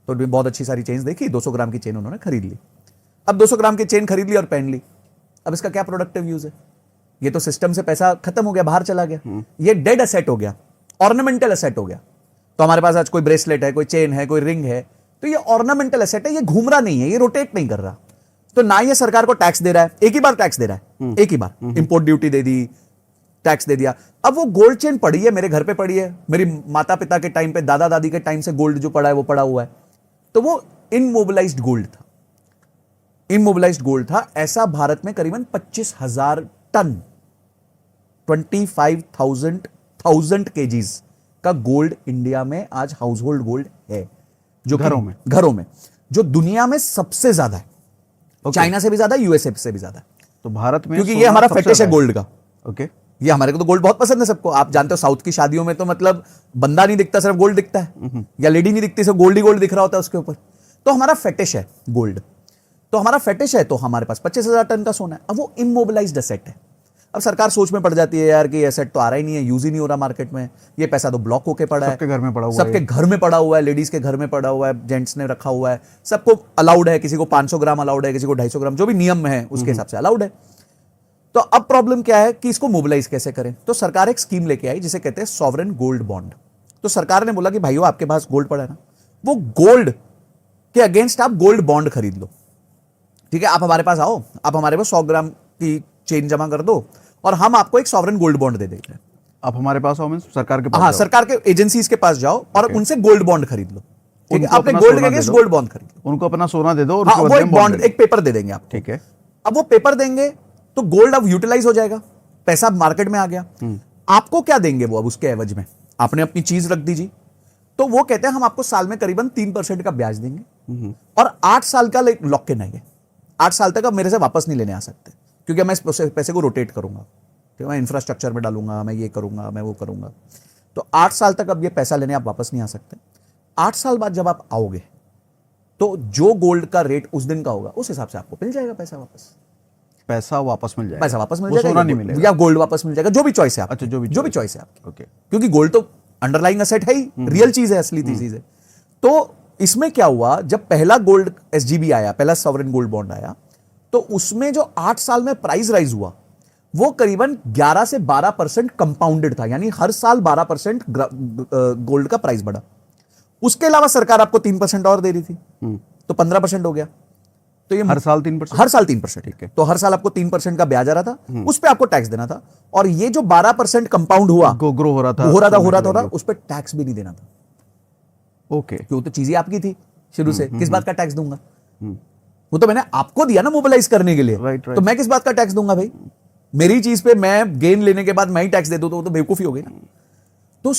तो बहुत अच्छी सारी चेन्स देखी, 200 ग्राम की चेन उन्होंने खरीद ली। अब 200 ग्राम की चेन खरीद ली और पहन ली। अब इसका क्या प्रोडक्टिव यूज है? ये तो सिस्टम से पैसा खत्म हो गया, बाहर चला गया, ये डेड एसेट हो गया, ऑर्नामेंटल एसेट हो गया। तो हमारे पास आज कोई ब्रेसलेट है, कोई चेन है, कोई रिंग है, तो ये ऑर्नामेंटल एसेट है, ये घूम रहा नहीं है, ये रोटेट नहीं कर रहा। तो ना ये सरकार को टैक्स दे रहा है, एक ही बार टैक्स दे रहा है, एक ही बार इंपोर्ट ड्यूटी दे दी, टैक्स दे दिया। अब वो गोल्ड चेन पड़ी है, मेरे घर पे पड़ी है, मेरी माता पिता के टाइम पे, दादा दादी के टाइम से गोल्ड जो पड़ा है वो पड़ा हुआ है, तो वो इनमोबिलाइज्ड गोल्ड था, इनमोबिलाइज्ड गोल्ड था। ऐसा भारत में करीबन 25,000 टन, 25,000 केजीज का गोल्ड इंडिया में आज हाउस होल्ड गोल्ड है, जो घरों में जो दुनिया में सबसे ज्यादा है। चाइना से भी ज्यादा, यूएसए से भी ज्यादा। तो भारत में, क्योंकि ये हमारा फेटिश है गोल्ड का। ओके, ये हमारे को तो गोल्ड बहुत पसंद है सबको। आप जानते हो साउथ की शादियों में तो मतलब बंदा नहीं दिखता, सिर्फ गोल्ड दिखता है, या लेडी नहीं दिखती, सिर्फ गोल्ड ही गोल्ड दिख रहा होता है उसके ऊपर। तो हमारा फेटिश है गोल्ड, तो हमारा फेटिश है, तो हमारे पास 25,000 टन का सोना है। अब वो इमोबिलाइज्ड एसेट है। अब सरकार सोच में पड़ जाती है यार कि एसेट तो आ रहा ही नहीं है, यूज ही नहीं हो रहा मार्केट में, ये पैसा तो ब्लॉक होके पड़ा है, सबके घर में पड़ा हुआ है, सबके घर में पड़ा हुआ है, लेडीज के घर में पड़ा हुआ है, जेंट्स ने रखा हुआ है, सबको अलाउड है, किसी को 500 ग्राम अलाउड है, किसी को 250 ग्राम, जो भी नियम में है उसके हिसाब से अलाउड है। तो अब प्रॉब्लम क्या है कि इसको मोबिलाइज कैसे करें? तो सरकार एक स्कीम लेके आई जिसे कहते हैं सॉवरेन गोल्ड बॉन्ड। तो सरकार ने बोला कि भाइयों आपके पास गोल्ड पड़ा है ना, वो गोल्ड के अगेंस्ट आप गोल्ड बॉन्ड खरीद लो, ठीक है, आप हमारे पास आओ, आप हमारे पास 100 ग्राम की चेन जमा कर दो और हम आपको एक सॉवरेन गोल्ड बॉन्ड दे देंगे। आप हमारे पास आओ मींस सरकार के पास? हाँ, सरकार के एजेंसीज के पास जाओ और उनसे गोल्ड बॉन्ड खरीद लो, ठीक है, उनको आपने अपना गोल्ड सोना के दे अगेंस्ट दो। गोल्ड बॉन्ड खरीद लो, उनको अपना सोना दे दो और हाँ, उसके वो बदले एक में बॉन्ड, दे एक पेपर दे देंगे आपको। ठीक है। अब वो पेपर देंगे तो गोल्ड अब यूटिलाइज हो जाएगा, पैसा मार्केट में आ गया। आपको क्या देंगे वो अब उसके एवज में? आपने अपनी चीज रख दी जी, तो वो कहते हैं हम आपको साल में करीबन 3% का ब्याज देंगे और 8 साल का लॉक इन है। 8 साल तक आप मेरे से वापस नहीं लेने आ सकते, क्योंकि मैं इस पैसे को रोटेट करूंगा, ठीक है, मैं इंफ्रास्ट्रक्चर में डालूंगा, मैं ये करूंगा, मैं वो करूंगा। तो 8 साल तक अब ये पैसा लेने आप वापस नहीं आ सकते। 8 साल बाद जब आप आओगे तो जो गोल्ड का रेट उस दिन का होगा उस हिसाब से आपको मिल जाएगा पैसा वापस। पैसा वापस मिल जाएगा? पैसा वापस मिल वो जाएगा, सोना नहीं मिलेगा या गोल्ड वापस मिल जाएगा, जो भी चॉइस है आपकी। अच्छा, जो भी चॉइस है आपकी, ओके। क्योंकि गोल्ड तो अंडरलाइंग एसेट है ही, रियल चीज है, असली चीज है। तो इसमें क्या हुआ, जब पहला गोल्ड एसजीबी आया, पहला सॉवरेन गोल्ड बॉन्ड आया, तो उसमें जो 8 साल में प्राइस राइज हुआ वो करीबन 11 से 12% कंपाउंडेड था, यानी हर साल 12% गोल्ड का प्राइस बढ़ा। उसके अलावा सरकार आपको 3% और दे रही थी, तो 15% हो गया। तो ये हर साल 3%? हर साल 3%, ठीक है। तो हर साल आपको 3% का ब्याज आ रहा था, उस पर आपको टैक्स देना था। और ये जो 12% कंपाउंड हुआ, ग्रो हो रहा था, उस पर टैक्स भी नहीं देना था। ओके। क्यों? तो चीजें आपकी थी शुरू से, किस बात का टैक्स दूंगा? वो तो मैंने आपको दिया ना मोबिलाइज करने के लिए। Right. तो मैं किस बात का टैक्स दूंगा भाई? मेरी चीज पे मैं गेन लेने के बाद मैं ही टैक्स दे दूं तो वो तो बेवकूफी हो गई ना। तो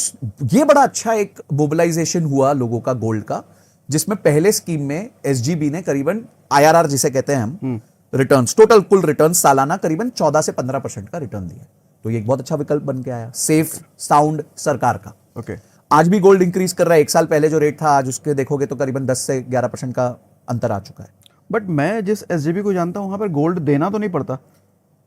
ये बड़ा अच्छा एक मोबिलाइजेशन हुआ लोगों का गोल्ड का, जिसमें पहले स्कीम में एसजीबी ने करीबन आईआरआर जिसे कहते हैं हम, रिटर्न्स, टोटल कुल रिटर्न्स सालाना करीबन 14 से 15% का रिटर्न दिया। तो ये एक बहुत अच्छा विकल्प बन के आया, सेफ साउंड सरकार का। ओके। आज भी गोल्ड इंक्रीज कर रहा है। एक साल पहले जो रेट था आज उसके देखोगे तो करीबन 10 से 11% का अंतर आ चुका है। बट मैं जिस एसजीबी को जानता हूं वहां पर गोल्ड देना तो नहीं पड़ता,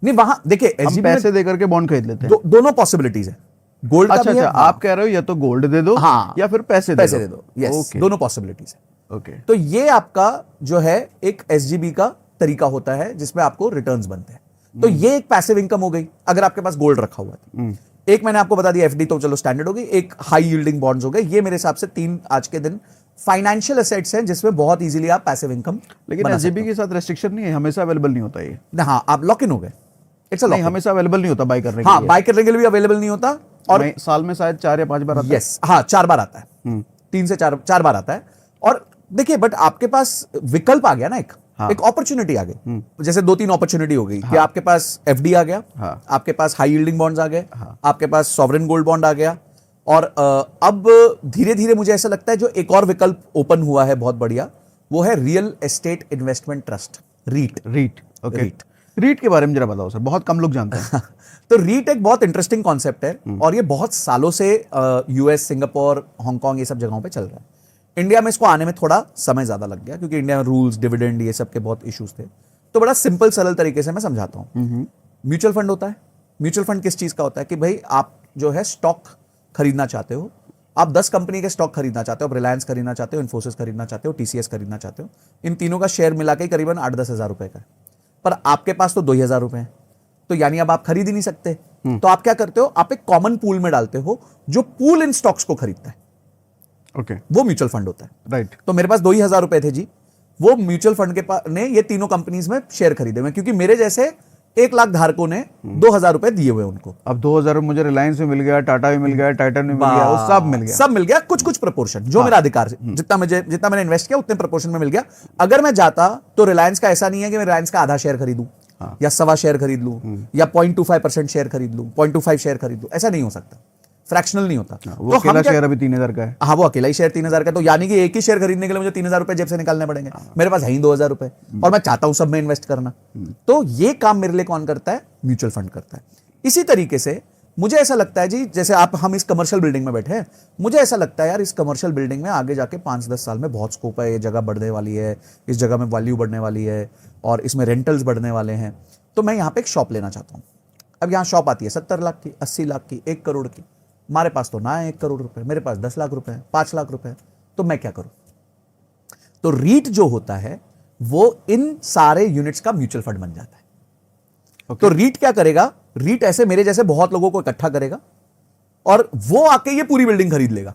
नहीं वहां देखिए हम एसजीबी पैसे दे करके बॉन्ड खरीद लेते हैं। दोनों पॉसिबिलिटीज है। गोल्ड अच्छा का भी अच्छा, है, हाँ, आप कह रहे हो या तो गोल्ड दे दो हाँ, या फिर पैसे दे दो। यस, ओके दोनों पॉसिबिलिटीज है। ओके। तो ये आपका जो है एक एसजीबी का तरीका होता है जिसमें आपको रिटर्न्स बनते हैं। तो ये एक पैसिव इनकम हो गई अगर आपके पास गोल्ड रखा हुआ है। एक मैंने आपको बता दिया एफडी तो चलो स्टैंडर्ड हो गई, एक हाई यील्डिंग बॉन्ड्स हो गए। ये मेरे हिसाब से 3 आज के दिन फाइनेंशियल एसेट्स हैं जिसमें बहुत इजीली आप पैसिव इनकम लेकिन एसजीबी के साथ रेस्ट्रिक्शन नहीं है, हमेसा अवेलेबल नहीं होता ये। हाँ, आप लॉक इन हो गए। इट्स अ नहीं, हमेशा अवेलेबल नहीं होता बाय करने के हाँ, लिए। बाय करने के लिए भी अवेलेबल नहीं होता। और साल में शायद 4 या 5 बार आता है। यस, हाँ 4 बार आता है, 3 से 4 बार आता है। और देखिए बट आपके पास विकल्प आ गया ना, एक अपॉर्चुनिटी आ गई। जैसे 2-3 अपॉर्चुनिटी हो गई कि आपके पास एफडी आ गया, आपके पास हाई यील्डिंग बॉन्ड्स आ गए, आपके पास सॉवरेन गोल्ड बॉन्ड आ गया। और अब धीरे धीरे मुझे ऐसा लगता है जो एक और विकल्प ओपन हुआ है बहुत बढ़िया, वो है real estate investment trust, REIT. Okay. REIT के बारे में जरा बताओ सर, बहुत कम लोग जानते हैं। तो रीट एक बहुत इंटरेस्टिंग कॉन्सेप्ट है और ये बहुत सालों से यूएस, सिंगापुर, हांगकांग ये सब जगहों पे चल रहा है। इंडिया में इसको आने में थोड़ा समय ज्यादा लग गया क्योंकि इंडिया में रूल्स, डिविडेंड ये सब के बहुत इश्यूज थे। तो बड़ा सिंपल सरल तरीके से मैं समझाता हूँ। म्यूचुअल फंड होता है। म्यूचुअल फंड किस चीज का होता है कि भाई आप जो है स्टॉक खरीदना चाहते हो, आप 10 कंपनी के स्टॉक खरीदना चाहते हो, आप रिलायंस खरीदना चाहते हो, इन्फोसिस खरीदना चाहते हो, टीसीएस खरीदना चाहते हो। इन तीनों का शेयर मिला के करीबन 8-10 हजार रुपए का है, पर आपके पास तो 2,000 रुपए हैं, तो यानी अब आप खरीद ही नहीं सकते। तो आप क्या करते हो, आप एक कॉमन पूल में डालते हो जो पूल इन स्टॉक्स को खरीदता है। ओके। वो म्यूचुअल फंड होता है। राइट। तो मेरे पास 2,000 रुपए थे जी, वो म्यूचुअल फंड के पास ने ये तीनों कंपनीज में शेयर खरीदे हुए, क्योंकि मेरे जैसे 1 लाख धारकों ने 2,000 रुपए दिए हुए उनको। अब 2,000 मुझे रिलायंस में मिल गया, टाटा में मिल गया, टाइटन में मिल गया, वो सब मिल गया। सब मिल गया, कुछ प्रपोर्शन जो मेरा अधिकार है, जितना मैंने इन्वेस्ट किया उतने प्रपोर्शन में मिल गया। अगर मैं जाता तो रिलायंस का ऐसा नहीं है कि मैं रिलायंस का आधा शेयर खरीदूं या 1.25 शेयर खरीद लूं या 0.25% शेयर खरीद लूं, 0.25 शेयर खरीद लूं, ऐसा नहीं हो सकता। फ्रैक्शनल नहीं होता। वो अकेला शेयर अभी 3,000 का है। हाँ, वो अकेला ही शेयर 3,000 का, तो यानी कि एक ही शेयर खरीदने के लिए मुझे 3,000 रुपए जेब से निकालने पड़ेंगे। मेरे पास है ही 2,000 रुपए और मैं चाहता हूं सब में इन्वेस्ट करना। तो ये काम मेरे लिए कौन करता है? म्यूचुअल फंड करता है। इसी तरीके से मुझे ऐसा लगता है जी, जैसे हम इस कमर्शियल बिल्डिंग में बैठे हैं, मुझे ऐसा लगता है यार इस कमर्शियल बिल्डिंग में आगे जाके 5-10 साल में बहुत स्कोप है, ये जगह बढ़ने वाली है, इस जगह में वैल्यू बढ़ने वाली है और इसमें रेंटल्स बढ़ने वाले हैं। तो मैं यहाँ पे एक शॉप लेना चाहता हूँ। अब यहाँ शॉप आती है 70 लाख की, 80 लाख की, 1 करोड़ की। हमारे पास तो ना है 1 करोड़ रुपए, मेरे पास 10 लाख रुपए है, 5 लाख रुपए है, तो मैं क्या करूं? तो रीट जो होता है वो इन सारे यूनिट्स का म्यूचुअल फंड बन जाता है। तो रीट क्या करेगा? रीट ऐसे मेरे जैसे बहुत लोगों को इकट्ठा करेगा और वो आके ये पूरी बिल्डिंग खरीद लेगा।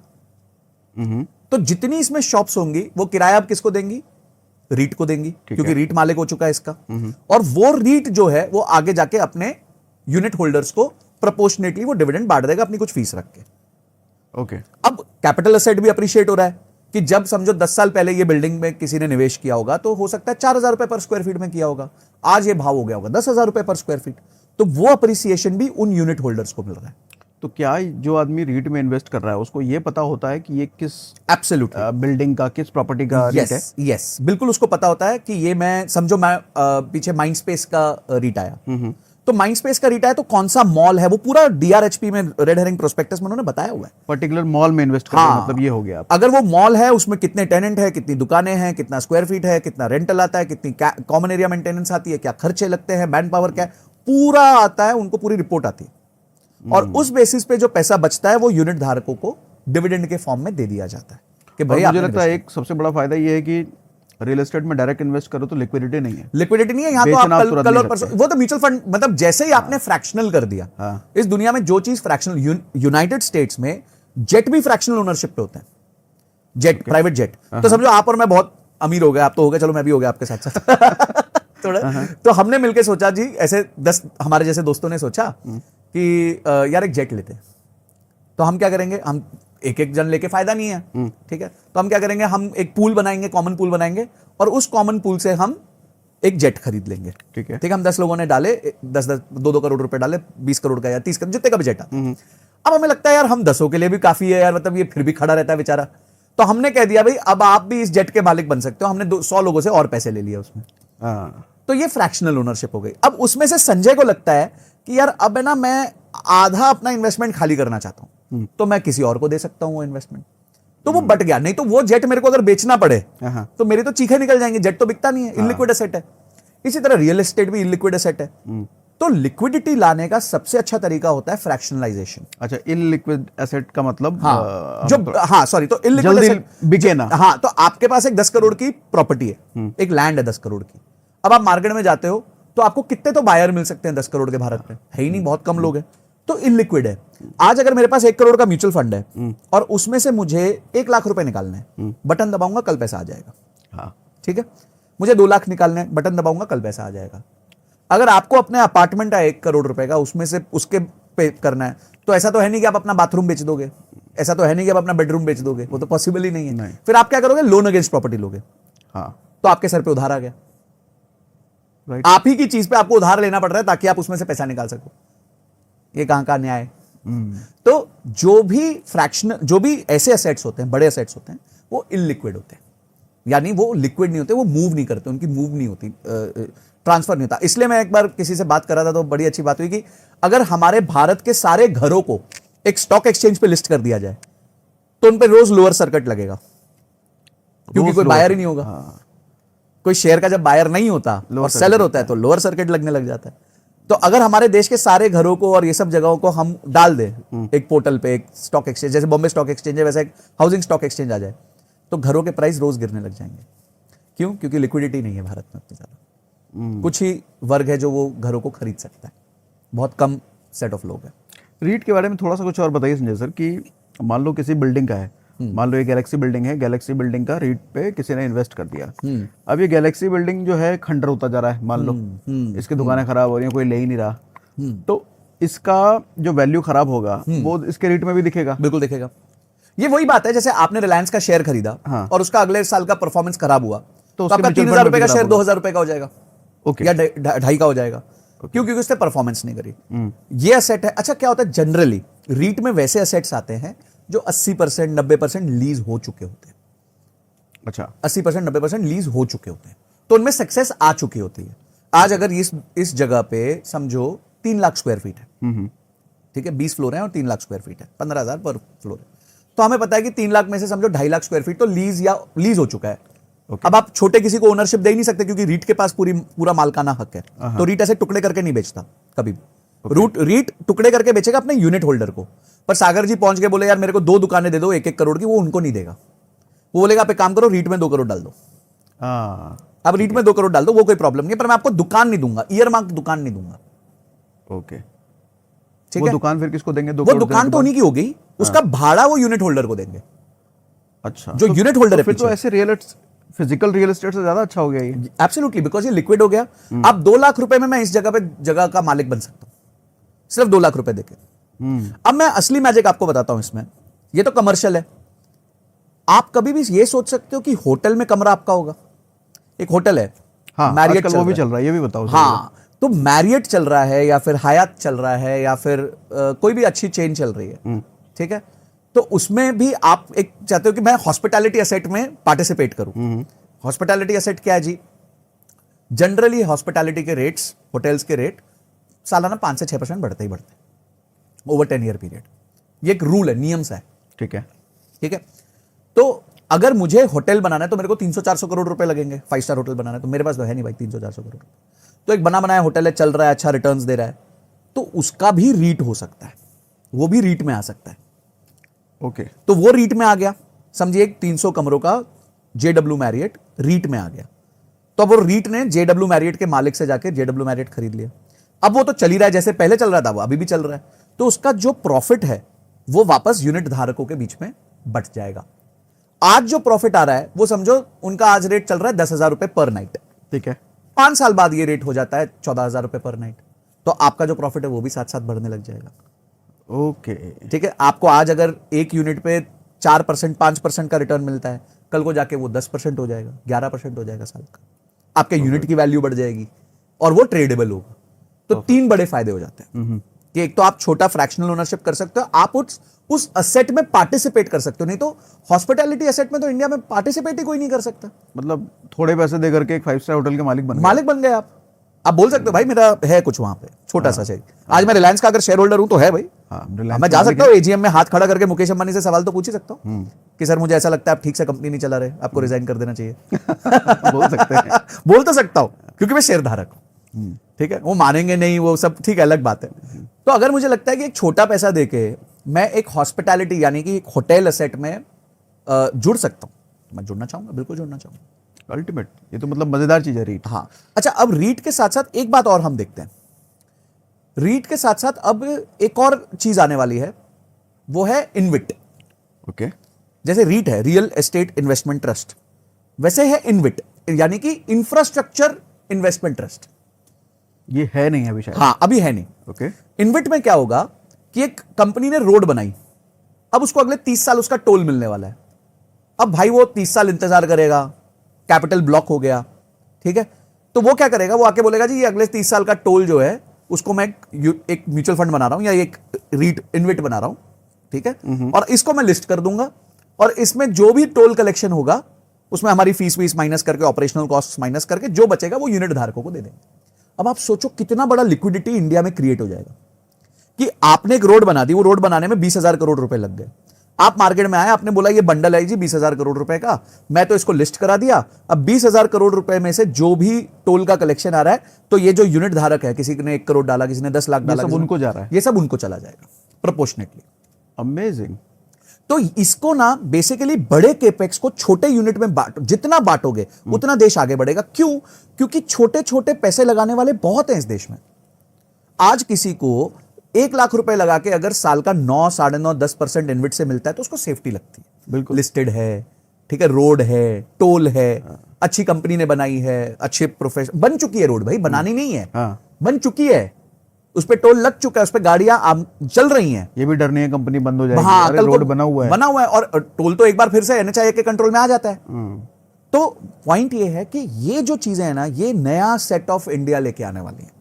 तो जितनी इसमें शॉप्स होंगी वो किराया अब किसको देंगी? रीट को देंगी, क्योंकि रीट मालिक हो चुका है इसका। और वो रीट जो है वो आगे जाके अपने यूनिट होल्डर्स को प्रोपोर्शनेटली वो डिविडेंड बांट देगा अपनी कुछ फीस रख के। ओके। अब कैपिटल एसेट भी अप्रिशिएट हो रहा है कि जब समझो 10 साल पहले ये बिल्डिंग में किसी ने निवेश किया होगा तो हो सकता है 4,000 रुपए पर स्क्वायर फीट में किया होगा, आज ये भाव हो गया होगा 10,000 रुपए पर स्क्वायर फीट। तो वो अप्रिसिएशन भी उन यूनिट होल्डर्स को मिल रहा है। तो क्या जो आदमी रीट में इन्वेस्ट कर रहा है उसको ये पता होता है कि ये किस एब्सोल्युटली बिल्डिंग का, किस प्रॉपर्टी का रीट है? यस, बिल्कुल उसको पता होता है कि ये मैं समझो मैं पीछे माइंडस्पेस का रीट आया, तो माइंडस्पेस का रीट आया तो कौन सा मॉल है वो पूरा डीआरएचपी में, रेड हेरिंग प्रोस्पेक्टस में उन्होंने बताया हुआ है। पर्टिकुलर मॉल में इन्वेस्ट करना हाँ, मतलब ये हो गया। अगर वो मॉल है उसमें कितने टेनेंट है, कितनी दुकानें हैं, कितना स्क्वायर फीट है, कितना रेंटल आता है, कितनी कॉमन एरिया मेंटेनेंस आती है, क्या खर्चे लगते हैं, मैन पावर क्या है, पूरा आता है, उनको पूरी रिपोर्ट आती है। और उस बेसिस पे जो पैसा बचता है वो यूनिट धारकों को डिविडेंड के फॉर्म में दे दिया जाता है कि भाई। मुझे लगता है एक सबसे बड़ा फायदा ये है कि रियल एस्टेट में डायरेक्ट इन्वेस्ट करो तो लिक्विडिटी नहीं है। लिक्विडिटी नहीं है यहाँ, तो आप कल और परसों, वो तो म्यूचुअल फंड मतलब जैसे ही आपने फ्रैक्शनल कर दिया। इस दुनिया में जो चीज फ्रैक्शनल, यूनाइटेड स्टेट्स में जेट भी फ्रैक्शनल ओनरशिप पे होते हैं, जेट, प्राइवेट जेट। तो समझो आप और मैं बहुत अमीर हो गए, आप तो हो गए, चलो मैं भी हो गया आपके साथ साथ थोड़ा। तो हमने मिलकर सोचा जी, ऐसे 10 हमारे जैसे दोस्तों ने सोचा कि यार एक जेट लेते हैं। तो हम क्या करेंगे, हम एक जन लेके फायदा नहीं है, ठीक है, तो हम क्या करेंगे, हम एक पूल बनाएंगे, कॉमन पूल बनाएंगे और उस कॉमन पूल से हम एक जेट खरीद लेंगे। ठीक है। ठीक है, हम 10 लोगों ने डाले, 2-2 करोड़ रुपए डाले, 20 करोड़ का या 30 करोड़, जितने का बजट आता है। अब हमें लगता है यार हम 10 के लिए भी काफी है यार, मतलब ये फिर भी खड़ा रहता है बेचारा। तो हमने कह दिया भाई अब आप भी इस जेट के मालिक बन सकते हो। हमने 100 लोगों से और पैसे ले लिए उसमें। हाँ, तो ये फ्रैक्शनल ओनरशिप हो गई। अब उसमें से संजय को लगता है कि यार अब है ना, मैं आधा अपना इन्वेस्टमेंट खाली करना चाहता हूं, तो मैं किसी और को दे सकता हूं वो इन्वेस्टमेंट। तो वो बट गया। नहीं तो वो जेट मेरे को अगर बेचना पड़े हाँ। तो मेरी तो चीखें निकल जाएंगी। जेट तो बिकता नहीं है, इलिक्विड एसेट है। इसी तरह रियल एस्टेट भी इलिक्विड एसेट है। तो लिक्विडिटी लाने का सबसे अच्छा तरीका होता है फ्रैक्शनलाइजेशन। अच्छा, इलिक्विड एसेट का मतलब तो इलिक्विड जल्दी एसेट बिके ना। हाँ, तो आपके पास एक 10 करोड़ की प्रॉपर्टी है, एक लैंड है 10 करोड़ की। अब आप मार्केट में जाते हो तो आपको कितने तो बायर मिल सकते हैं 10 करोड़ के भारत में, है ही नहीं, बहुत कम लोग हैं। तो इलिक्विड है। आज अगर मेरे पास 1 करोड़ का म्यूचुअल फंड है और उसमें से मुझे 1 लाख रुपए निकालने हैं, बटन दबाऊंगा कल पैसा आ जाएगा। हाँ, ठीक है। मुझे 2 लाख निकालने हैं, बटन दबाऊंगा कल पैसा आ जाएगा। अगर आपको अपने अपार्टमेंट है 1 करोड़ रुपए का, उसमें से उसके पे करना है, तो ऐसा तो है नहीं कि आप अपना बाथरूम बेच दोगे, ऐसा तो है नहीं कि आप अपना बेडरूम बेच दोगे, वो तो पॉसिबल ही नहीं है। नहीं। फिर आप क्या करोगे? लोन अगेंस्ट प्रॉपर्टी लोगे। हाँ, तो आपके सर पे उधार आ गया। राइट। आप ही की चीज पे आपको उधार लेना पड़ रहा है ताकि आप उसमें से पैसा निकाल सको। ये कहां का न्याय है? तो जो भी ऐसे एसेट्स होते हैं, बड़े एसेट्स होते हैं, वो इलिक्विड होते हैं। यानी वो लिक्विड नहीं होते, वो मूव नहीं करते, उनकी मूव नहीं होती, ट्रांसफर नहीं होता। इसलिए मैं एक बार किसी से बात कर रहा था तो बड़ी अच्छी बात हुई कि अगर हमारे भारत के सारे घरों को एक स्टॉक एक्सचेंज पे लिस्ट कर दिया जाए तो उन पे रोज लोअर सर्किट लगेगा, क्योंकि कोई बायर ही नहीं होगा। हाँ, कोई शेयर का जब बायर नहीं होता और सेलर होता है तो लोअर सर्किट लगने लग जाता है। तो अगर हमारे देश के सारे घरों को और ये सब जगहों को हम डाल दें एक पोर्टल पे, एक स्टॉक एक्सचेंज, जैसे बॉम्बे स्टॉक एक्सचेंज है वैसे एक हाउसिंग स्टॉक एक्सचेंज आ जाए, तो घरों के प्राइस रोज गिरने लग जाएंगे। क्यों? क्योंकि लिक्विडिटी नहीं है भारत में उतनी ज्यादा। कुछ ही वर्ग है जो वो घरों को खरीद सकता है, बहुत कम सेट ऑफ लोग हैं। रीट के बारे में थोड़ा सा कुछ और बताइए संजय सर, कि मान लो किसी बिल्डिंग का है, मान लो ये गैलेक्सी बिल्डिंग है, गैलेक्सी बिल्डिंग का रीट पे किसी ने इन्वेस्ट कर दिया। अब ये गैलेक्सी बिल्डिंग जो है खंडर होता जा रहा है, मान लो इसकी दुकानें खराब हो रही हैं, कोई ले ही नहीं रहा, तो इसका जो वैल्यू खराब होगा वो इसके रीट में भी दिखेगा। बिल्कुल दिखेगा। ये वही बात है, जैसे आपने रिलायंस का शेयर खरीदा और उसका अगले साल का परफॉर्मेंस खराब हुआ तो आपका 3,000 रुपए का शेयर 2,000 रुपए का हो जाएगा, ओके, या 2,500 का हो जाएगा। क्यों? क्योंकि उसने परफॉर्मेंस नहीं करी। ये एसेट है। अच्छा, क्या होता है जनरली रीट में वैसे एसेट्स आते हैं जो 80% 90% लीज हो चुके होते हैं। अच्छा, 80% 90% लीज हो चुके होते हैं, तो उनमें सक्सेस आ चुकी होती है। आज अगर इस जगह पे समझो 3 लाख स्क्वायर फीट है, ठीक है, 20 फ्लोर है और 3 लाख स्क्वायर फीट है, 15,000 पर फ्लोर है, तो हमें पता है कि 3 लाख में से समझो 2.5 लाख स्क्वायर फीट तो लीज हो चुका है। अब आप छोटे किसी को ओनरशिप दे ही नहीं सकते, क्योंकि रीट के पास पूरा मालकाना हक है। तो रीट ऐसे टुकड़े करके नहीं बेचता कभी भी। रीट टुकड़े करके बेचेगा अपने यूनिट होल्डर को। पर सागर जी पहुंच के बोले यार मेरे को 2 दुकानें दे दो 1-1 करोड़ की, वो उनको नहीं देगा। वो बोलेगा आप एक काम करो, रीट में 2 करोड़ डाल दो। अब रीट में 2 करोड़ डाल दो, वो कोई प्रॉब्लम नहीं, पर मैं आपको दुकान नहीं दूंगा, ईयर मार्क दुकान नहीं दूंगा। ओके, ठीक वो है। दुकान फिर किसको देंगे? वो दुकान तो उन्हीं की हो गई, उसका भाड़ा वो यूनिट होल्डर को देंगे। अच्छा, जो यूनिट होल्डर है फिर तो ऐसे फिजिकल रियल एस्टेट से ज्यादा अच्छा हो गया ये। एब्सोल्युटली, बिकॉज ये लिक्विड हो गया। अब 2 लाख रुपए में मैं इस जगह का मालिक बन सकता हूं, सिर्फ 2 लाख रुपए देके। अब मैं असली मैजिक आपको बताता हूं इसमें। ये तो कमर्शियल है। आप कभी भी ये सोच सकते हो कि होटल में कमरा आपका होगा। एक होटल है, हाँ, मैरियट आजकल वो भी चल रहा है, ये भी बताओ। हाँ, तो मैरियट चल रहा है या फिर हयात चल रहा है या फिर कोई भी अच्छी चेन चल रही है, ठीक है, तो उसमें भी आप एक चाहते हो कि मैं हॉस्पिटैलिटी एसेट में पार्टिसिपेट करूं। हॉस्पिटैलिटी एसेट क्या है जी? जनरली हॉस्पिटैलिटी के रेट्स, होटल्स के रेट सालाना 5 से 6% बढ़ते ही बढ़ते ओवर 10 ईयर पीरियड। ये एक रूल है, नियम सा है। ठीक है, ठीक है। तो अगर मुझे होटल बनाना है तो मेरे को 300-400 करोड़ रुपए लगेंगे। 5 स्टार होटल बनाना है तो मेरे पास तो है नहीं भाई 300-400 करोड़ रुपए। तो एक बना बनाया होटल है, चल रहा है, अच्छा रिटर्न्स दे रहा है, तो उसका भी रीट हो सकता है, वो भी रीट में आ सकता है। ओके, तो वो रीट में आ गया, समझिए 300 कमरों का जेडब्ल्यू मैरियट रीट में आ गया। तो अब वो रीट ने जेडब्ल्यू मैरियट के मालिक से जाके जेडब्ल्यू मैरियट खरीद लिया। अब वो तो चल ही रहा है, जैसे पहले चल रहा था वो अभी भी चल रहा है। तो उसका जो प्रॉफिट है वो वापस यूनिट धारकों के बीच में बट जाएगा। आज जो प्रॉफिट आ रहा है वो समझो उनका आज रेट चल रहा है 10,000 रुपए पर नाइट। ठीक है, 5 साल बाद ये रेट हो जाता है 14,000 रुपए पर नाइट। तो आपका जो प्रॉफिट है वो भी साथ साथ बढ़ने लग जाएगा। ओके, ठीक है। आपको आज अगर एक यूनिट पे 4% 5% का रिटर्न मिलता है, कल को जाके वो 10% हो जाएगा, 11% हो जाएगा साल का। आपके यूनिट की वैल्यू बढ़ जाएगी और वो ट्रेडेबल होगा। तो तीन बड़े फायदे हो जाते हैं कि एक तो आप छोटा फ्रैक्शनल ओनरशिप कर सकते हो, आप उस असेट में पार्टिसिपेट कर सकते हो। नहीं तो हॉस्पिटैलिटी असेट में तो इंडिया में पार्टिसिपेट ही कोई नहीं कर सकता। मतलब थोड़े पैसे दे करके एक 5 स्टार होटल के मालिक बन गए। मालिक बन गए आप बोल सकते हो भाई मेरा है कुछ वहां पे छोटा सा शेयर। आज मैं रिलायंस का अगर शेयर होल्डर हूं तो है भाई। हाँ, मैं जा सकता हूँ एजीएम में हाथ खड़ा करके मुकेश अंबानी से सवाल तो पूछ ही सकता हूँ कि सर मुझे ऐसा लगता है आप ठीक से कंपनी नहीं चला रहे, आपको रिजाइन कर देना चाहिए। बोल सकते हैं। बोल तो सकता हूं क्योंकि मैं शेयर धारक हूं। ठीक है, वो मानेंगे नहीं, वो सब ठीक है, अलग बात है। तो अगर मुझे लगता है कि एक छोटा पैसा देके मैं एक हॉस्पिटैलिटी यानी कि एक होटल असेट में जुड़ सकता हूं, मैं जुड़ना चाहूंगा, बिल्कुल जुड़ना चाहूंगा। अल्टीमेट, ये तो मतलब मजेदार चीज है रीट। हाँ, अच्छा, अब रीट के साथ साथ एक बात और हम देखते हैं। रीट के साथ साथ अब एक और चीज आने वाली है, वो है इनविट। ओके। जैसे रीट है रियल एस्टेट इन्वेस्टमेंट ट्रस्ट, वैसे है इनविट यानी कि इंफ्रास्ट्रक्चर इन्वेस्टमेंट ट्रस्ट। ये है नहीं अभी शायद। हाँ, अभी है नहीं। ओके। इनविट में क्या होगा कि एक कंपनी ने रोड बनाई, अब उसको अगले 30 साल उसका टोल मिलने वाला है। अब भाई वो 30 साल इंतजार करेगा, कैपिटल ब्लॉक हो गया, ठीक है, तो वो क्या करेगा, वो आके बोलेगा जी ये अगले 30 साल का टोल जो है उसको मैं एक म्यूचुअल फंड बना रहा हूं या एक रीट इनविट बना रहा हूं, ठीक है, और इसको मैं लिस्ट कर दूंगा और इसमें जो भी टोल कलेक्शन होगा उसमें हमारी फीस वीस माइनस करके, ऑपरेशनल कॉस्ट माइनस करके जो बचेगा वो यूनिट धारकों को दे देंगे। अब आप सोचो कितना बड़ा लिक्विडिटी इंडिया में क्रिएट हो जाएगा कि आपने एक रोड बना दी, वो रोड बनाने में 20,000 करोड़ रुपए लग गए। आप मार्केट में आए, आपने बोला ये बंडल है जी 20,000 करोड़ रुपए का, मैं तो इसको लिस्ट करा दिया। अब 20,000 करोड़ रुपए में से जो भी टोल का कलेक्शन आ रहा है, तो ये जो यूनिट धारक है, किसी ने 1 करोड़ डाला, किसी ने 10 लाख डाला, सब उनको जा रहा है, ये सब उनको चला जाएगा प्रोपोर्शनेटली। अमेजिंग। तो इसको ना बेसिकली बड़े केपेक्स को छोटे यूनिट में बांटो, जितना बांटोगे उतना देश आगे बढ़ेगा। क्यों? क्योंकि छोटे छोटे पैसे लगाने वाले बहुत हैं इस देश में। आज किसी को 1 लाख रुपए लगा के अगर साल का 9, 9.5, 10% इन्विट से मिलता है तो उसको सेफ्टी लगती है। बिल्कुल। लिस्टेड है, ठीक है, रोड है, टोल है, अच्छी कंपनी ने बनाई है, अच्छे प्रोफेशन, बन चुकी है रोड, भाई बनानी नहीं है, बन चुकी है, उस पे टोल लग चुका है, उस पे गाड़ियां चल रही हैं। ये भी डर नहीं है कंपनी बंद हो जाएगी। हाँ, अरे कल रोड बना हुआ है और टोल तो एक बार फिर से एनएचआई के कंट्रोल में आ जाता है। तो पॉइंट ये है कि ये जो चीजें हैं ना, ये नया सेट ऑफ इंडिया लेके आने वाली हैं।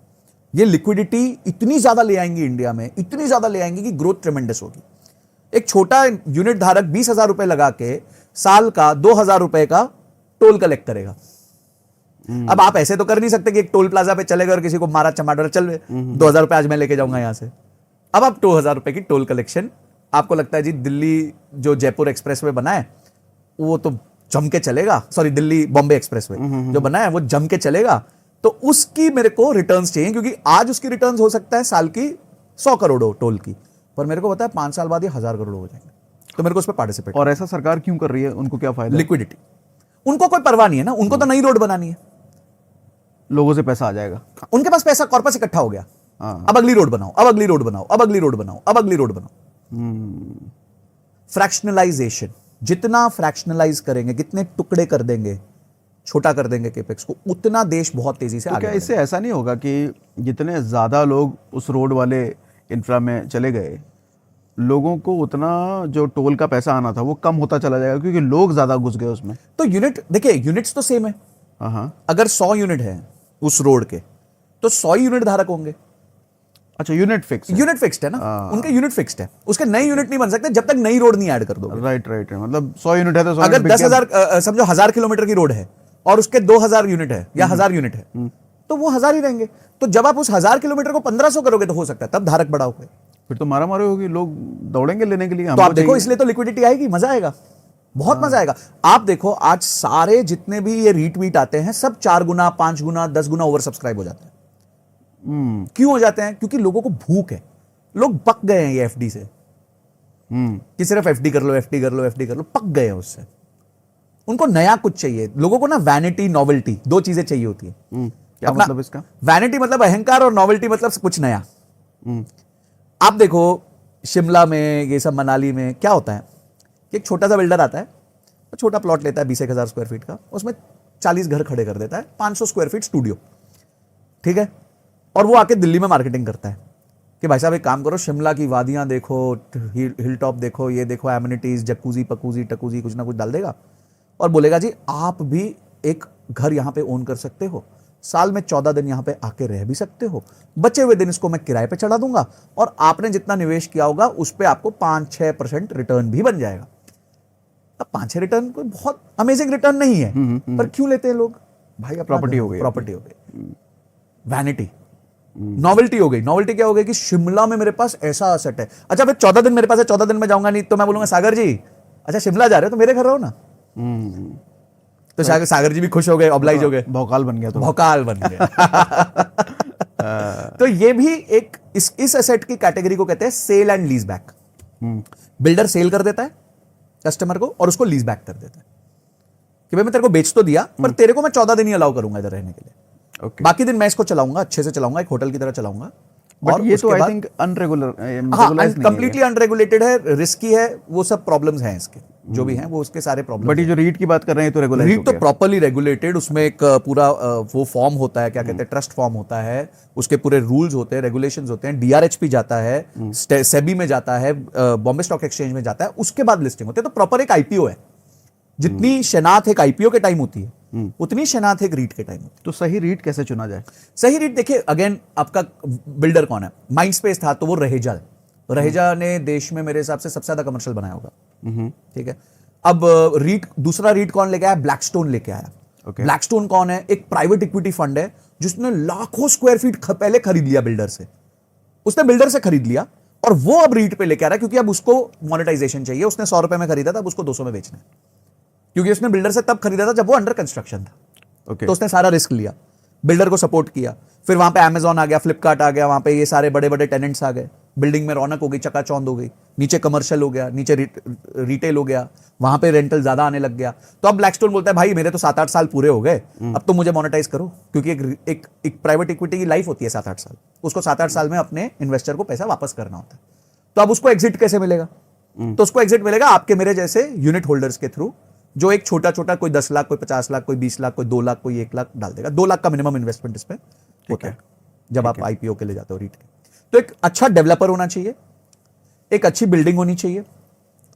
ये लिक्विडिटी इतनी ज्यादा ले आएंगी इंडिया में, इतनी ज्यादा ले आएंगी कि ग्रोथ ट्रेमेंडस होगी। एक छोटा यूनिट धारक 20,000 रुपए लगा के साल का 2,000 रुपए का टोल कलेक्ट करेगा। अब आप ऐसे तो कर नहीं सकते कि एक टोल प्लाजा पे चले गए और किसी को मारा चमाटर, चल 2,000 रुपए आज मैं लेके जाऊंगा यहां से। अब आप 2,000 रुपए की टोल कलेक्शन, आपको लगता है जी दिल्ली जो जयपुर एक्सप्रेस वे बना है वो तो जम के चलेगा, sorry Delhi Bombay express way जो बना है वो जम के चलेगा, तो उसकी मेरे को रिटर्न्स चाहिए, क्योंकि आज उसकी रिटर्न्स हो सकता है साल की 100 करोड़ हो टोल की, पर मेरे को पता है 5 साल बाद ये 1,000 करोड़ हो जाएंगे, तो मेरे को उस पर पार्टिसिपेट। और ऐसा सरकार क्यों कर रही है? उनको क्या फायदा? लिक्विडिटी, उनको कोई परवाह नहीं है ना, उनको तो नई रोड बनानी है, लोगों से पैसा आ जाएगा, उनके पास पैसा कॉर्पस इकट्ठा हो गया, अब अगली रोड बनाओ, अब अगली रोड बनाओ, अब अगली रोड बनाओ, अब अगली रोड बनाओ। फ्रैक्शनलाइजेशन, जितना फ्रैक्शनलाइज करेंगे, कितने टुकड़े कर देंगे, छोटा कर देंगे केपेक्स को, उतना देश बहुत तेजी से तो आगे क्या इससे ऐसा नहीं होगा कि जितने ज्यादा लोग उस रोड वाले इंफ्रा में चले गए, लोगों को उतना जो टोल का पैसा आना था वो कम होता चला जाएगा क्योंकि लोग ज्यादा घुस गए उसमें? तो यूनिट देखिए, यूनिट्स तो सेम है। अगर 100 यूनिट है उस रोड के, तो 100 यूनिट धारक होंगे। अच्छा, यूनिट फिक्स है? यूनिट फिक्स्ड है ना, उनके यूनिट फिक्स्ड है, उसके नए यूनिट नहीं बन सकते जब तक नई रोड नहीं ऐड कर दो। राइट राइट, मतलब 100 यूनिट है तो 100 अगर 10,000 समझो 1,000 किलोमीटर की रोड है और उसके 2,000 यूनिट है या 1,000 यूनिट है, तो वो 1,000 ही रहेंगे। तो जब आप उस 1,000 किलोमीटर को 1,500 करोगे तो हो सकता है तब धारक बड़ा हो गए, फिर तो मारा मारी होगी, लोग दौड़ेंगे लेने के लिए। तो आप देखो, इसलिए तो लिक्विडिटी आएगी, मजा आएगा, बहुत मजा आएगा। आप देखो आज सारे जितने भी ये रीट्वीट आते हैं सब 4 गुना, 5 गुना, 10 गुना ओवर सब्सक्राइब हो जाते हैं। क्यों हो जाते हैं? क्योंकि लोगों को भूख है, लोग पक गए हैं ये एफडी से, कि सिर्फ एफडी कर लो, एफडी कर लो, एफडी कर लो, पक गए हैं उससे। उनको नया कुछ चाहिए। लोगों को ना वैनिटी, नॉवेल्टी, 2 चीजें चाहिए होती है। क्या मतलब इसका? वैनिटी मतलब अहंकार और नॉवेल्टी मतलब कुछ नया। आप देखो शिमला में, ये सब मनाली में क्या होता है, एक छोटा सा बिल्डर आता है, छोटा प्लॉट लेता है 20,000 स्क्वायर फीट का, उसमें 40 घर खड़े कर देता है, 500 स्क्वायर फीट स्टूडियो, ठीक है, और वो आके दिल्ली में मार्केटिंग करता है कि भाई साहब एक काम करो, शिमला की वादियां देखो, हिल टॉप देखो, ये देखो, एमिनिटीज, जकूजी पकूजी टकूजी कुछ ना कुछ डाल देगा और बोलेगा जी आप भी एक घर यहाँ पे ओन कर सकते हो, साल में 14 दिन यहाँ पे आके रह भी सकते हो, बचे हुए दिन इसको मैं किराए पे चढ़ा दूंगा और आपने जितना निवेश किया होगा उस पर आपको 5-6% रिटर्न भी बन जाएगा। अब 5-6 रिटर्न कोई बहुत अमेजिंग रिटर्न नहीं है, पर क्यों लेते हैं लोग? भाई प्रॉपर्टी हो गई, प्रॉपर्टी हो गई, वैनिटी, नॉवेल्टी हो गई। नॉवेल्टी क्या हो गई कि शिमला में मेरे पास ऐसा असेट है, अच्छा भाई 14 दिन मेरे पास है, 14 दिन में जाऊंगा नहीं तो मैं बोलूंगा सागर जी अच्छा शिमला जा रहे हो तो मेरे घर रहो ना। तो सागर जी भी खुश हो गए, ऑब्लाइज हो गए, भौकाल बन गया, तो भौकाल बन गए। तो ये भी एक इस एसेट की कैटेगरी को कहते हैं sale and lease back. Builder sale कर देता है कस्टमर को और उसको लीज बैक कर देता है कि भाई मैं तेरे को बेच तो दिया पर तेरे को मैं 14 दिन ही अलाउ करूंगा इधर रहने के लिए, बाकी दिन मैं इसको चलाऊंगा, अच्छे से चलाऊंगा, एक होटल की तरह चलाऊंगा। बट ये तो आई बाद थिंक अनरेगुलर, कंप्लीटली अनरेगुलेटेड है, रिस्की है, वो सब प्रॉब्लम्स हैं इसके जो भी हैं वो उसके सारे प्रॉब्लम। बट ये जो रीट की बात कर रहे हैं तो रेगुलर रीट तो प्रॉपर्ली रेगुलेटेड, उसमें एक पूरा वो फॉर्म होता है, क्या कहते हैं, ट्रस्ट फॉर्म होता है, उसके पूरे रूल्स होते हैं, रेगुलेशंस होते हैं, डीआरएचपी जाता है, सेबी में जाता है, बॉम्बे स्टॉक एक्सचेंज में जाता है, उसके बाद लिस्टिंग होती है। तो प्रॉपर एक आईपीओ है, जितनी शनाख्त एक आईपीओ के टाइम होती है उतनी शनाख्त एक रीट के टाइम होती है। तो सही रीट कैसे चुना जाए? सही रीट देखिए, अगेन आपका बिल्डर कौन है? माइंडस्पेस था तो वो रहेजा, रहेजा ने देश में मेरे हिसाब से सबसे ज्यादा कमर्शियल बनाया होगा, ठीक है। अब रीट, दूसरा रीट कौन लेके आया? ब्लैकस्टोन लेके आया। ब्लैकस्टोन कौन है? एक प्राइवेट इक्विटी फंड है जिसने लाखों स्क्वायर फीट पहले खरीद लिया बिल्डर से, उसने बिल्डर से खरीद लिया और वो अब रीट पे लेके आ रहा है क्योंकि अब उसको मोनेटाइजेशन चाहिए। उसने 100 रुपए में खरीदा था, अब उसको 200 में बेचना है, क्योंकि उसने बिल्डर से तब खरीदा था जब वो अंडर कंस्ट्रक्शन था। तो उसने सारा रिस्क लिया, बिल्डर को सपोर्ट किया, फिर वहां पे अमेजॉन आ गया, फ्लिपकार्ट आ गया, वहां पे ये सारे बड़े बड़े टेनेंट्स आ गए, बिल्डिंग में रौनक हो गई, चकाचौंध हो गई, नीचे कमर्शियल हो गया, नीचे रिटेल हो गया, वहां पे रेंटल ज्यादा आने लग गया। तो अब ब्लैकस्टोन बोलता है भाई मेरे तो 7-8 साल पूरे हो गए, अब तो मुझे मोनेटाइज करो, क्योंकि एक प्राइवेट इक्विटी की लाइफ होती है 7-8 साल, उसको 7-8 साल में अपने इन्वेस्टर को पैसा वापस करना होता है। तो अब उसको एग्जिट कैसे मिलेगा? तो उसको एग्जिट मिलेगा आपके मेरे जैसे यूनिट होल्डर्स के थ्रू, जो एक छोटा छोटा, कोई 10 लाख, कोई 50 लाख, कोई 20 लाख, कोई 2 लाख, कोई 1 लाख डाल देगा। 2 लाख का मिनिमम इन्वेस्टमेंट इसमें होता है जब आप आईपीओ के लिए जाते हो रीट के। तो एक अच्छा डेवलपर होना चाहिए, एक अच्छी बिल्डिंग होनी चाहिए,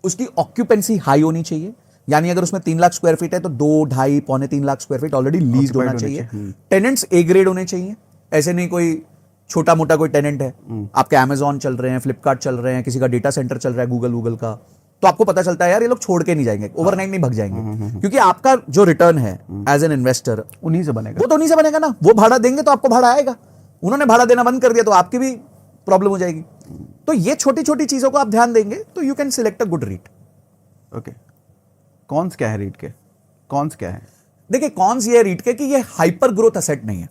उसकी ऑक्यूपेंसी हाई होनी चाहिए, यानी अगर उसमें 3 लाख स्क्वायर फीट है तो 2, 2.5, पौने 3 lakh square feet already lease होना चाहिए। टेनेंट्स ए ग्रेड होने चाहिए, ऐसे नहीं कोई छोटा मोटा कोई टेनेंट है, आपके अमेजॉन चल रहे हैं, फ्लिपकार्ट चल रहे हैं, किसी का डेटा सेंटर चल रहा है गूगल का, तो आपको पता चलता है यार ये लोग छोड़ के नहीं जाएंगे, ओवरनाइट नहीं भग जाएंगे, क्योंकि आपका जो रिटर्न है एज एन इन्वेस्टर उन्हीं से बनेगा। वो तो उन्हीं से बनेगा ना, वो भाड़ा देंगे तो आपको भाड़ा आएगा, उन्होंने भाड़ा देना बंद कर दिया तो आपकी भी प्रॉब्लम हो जाएगी। तो ये छोटी छोटी चीजों को आप ध्यान देंगे तो you can select a good REIT. Okay, cons क्या है रीट के? कॉन्स क्या है? देखिए कॉन्स ये रीट के कि ये हाइपर ग्रोथ एसेट नहीं है।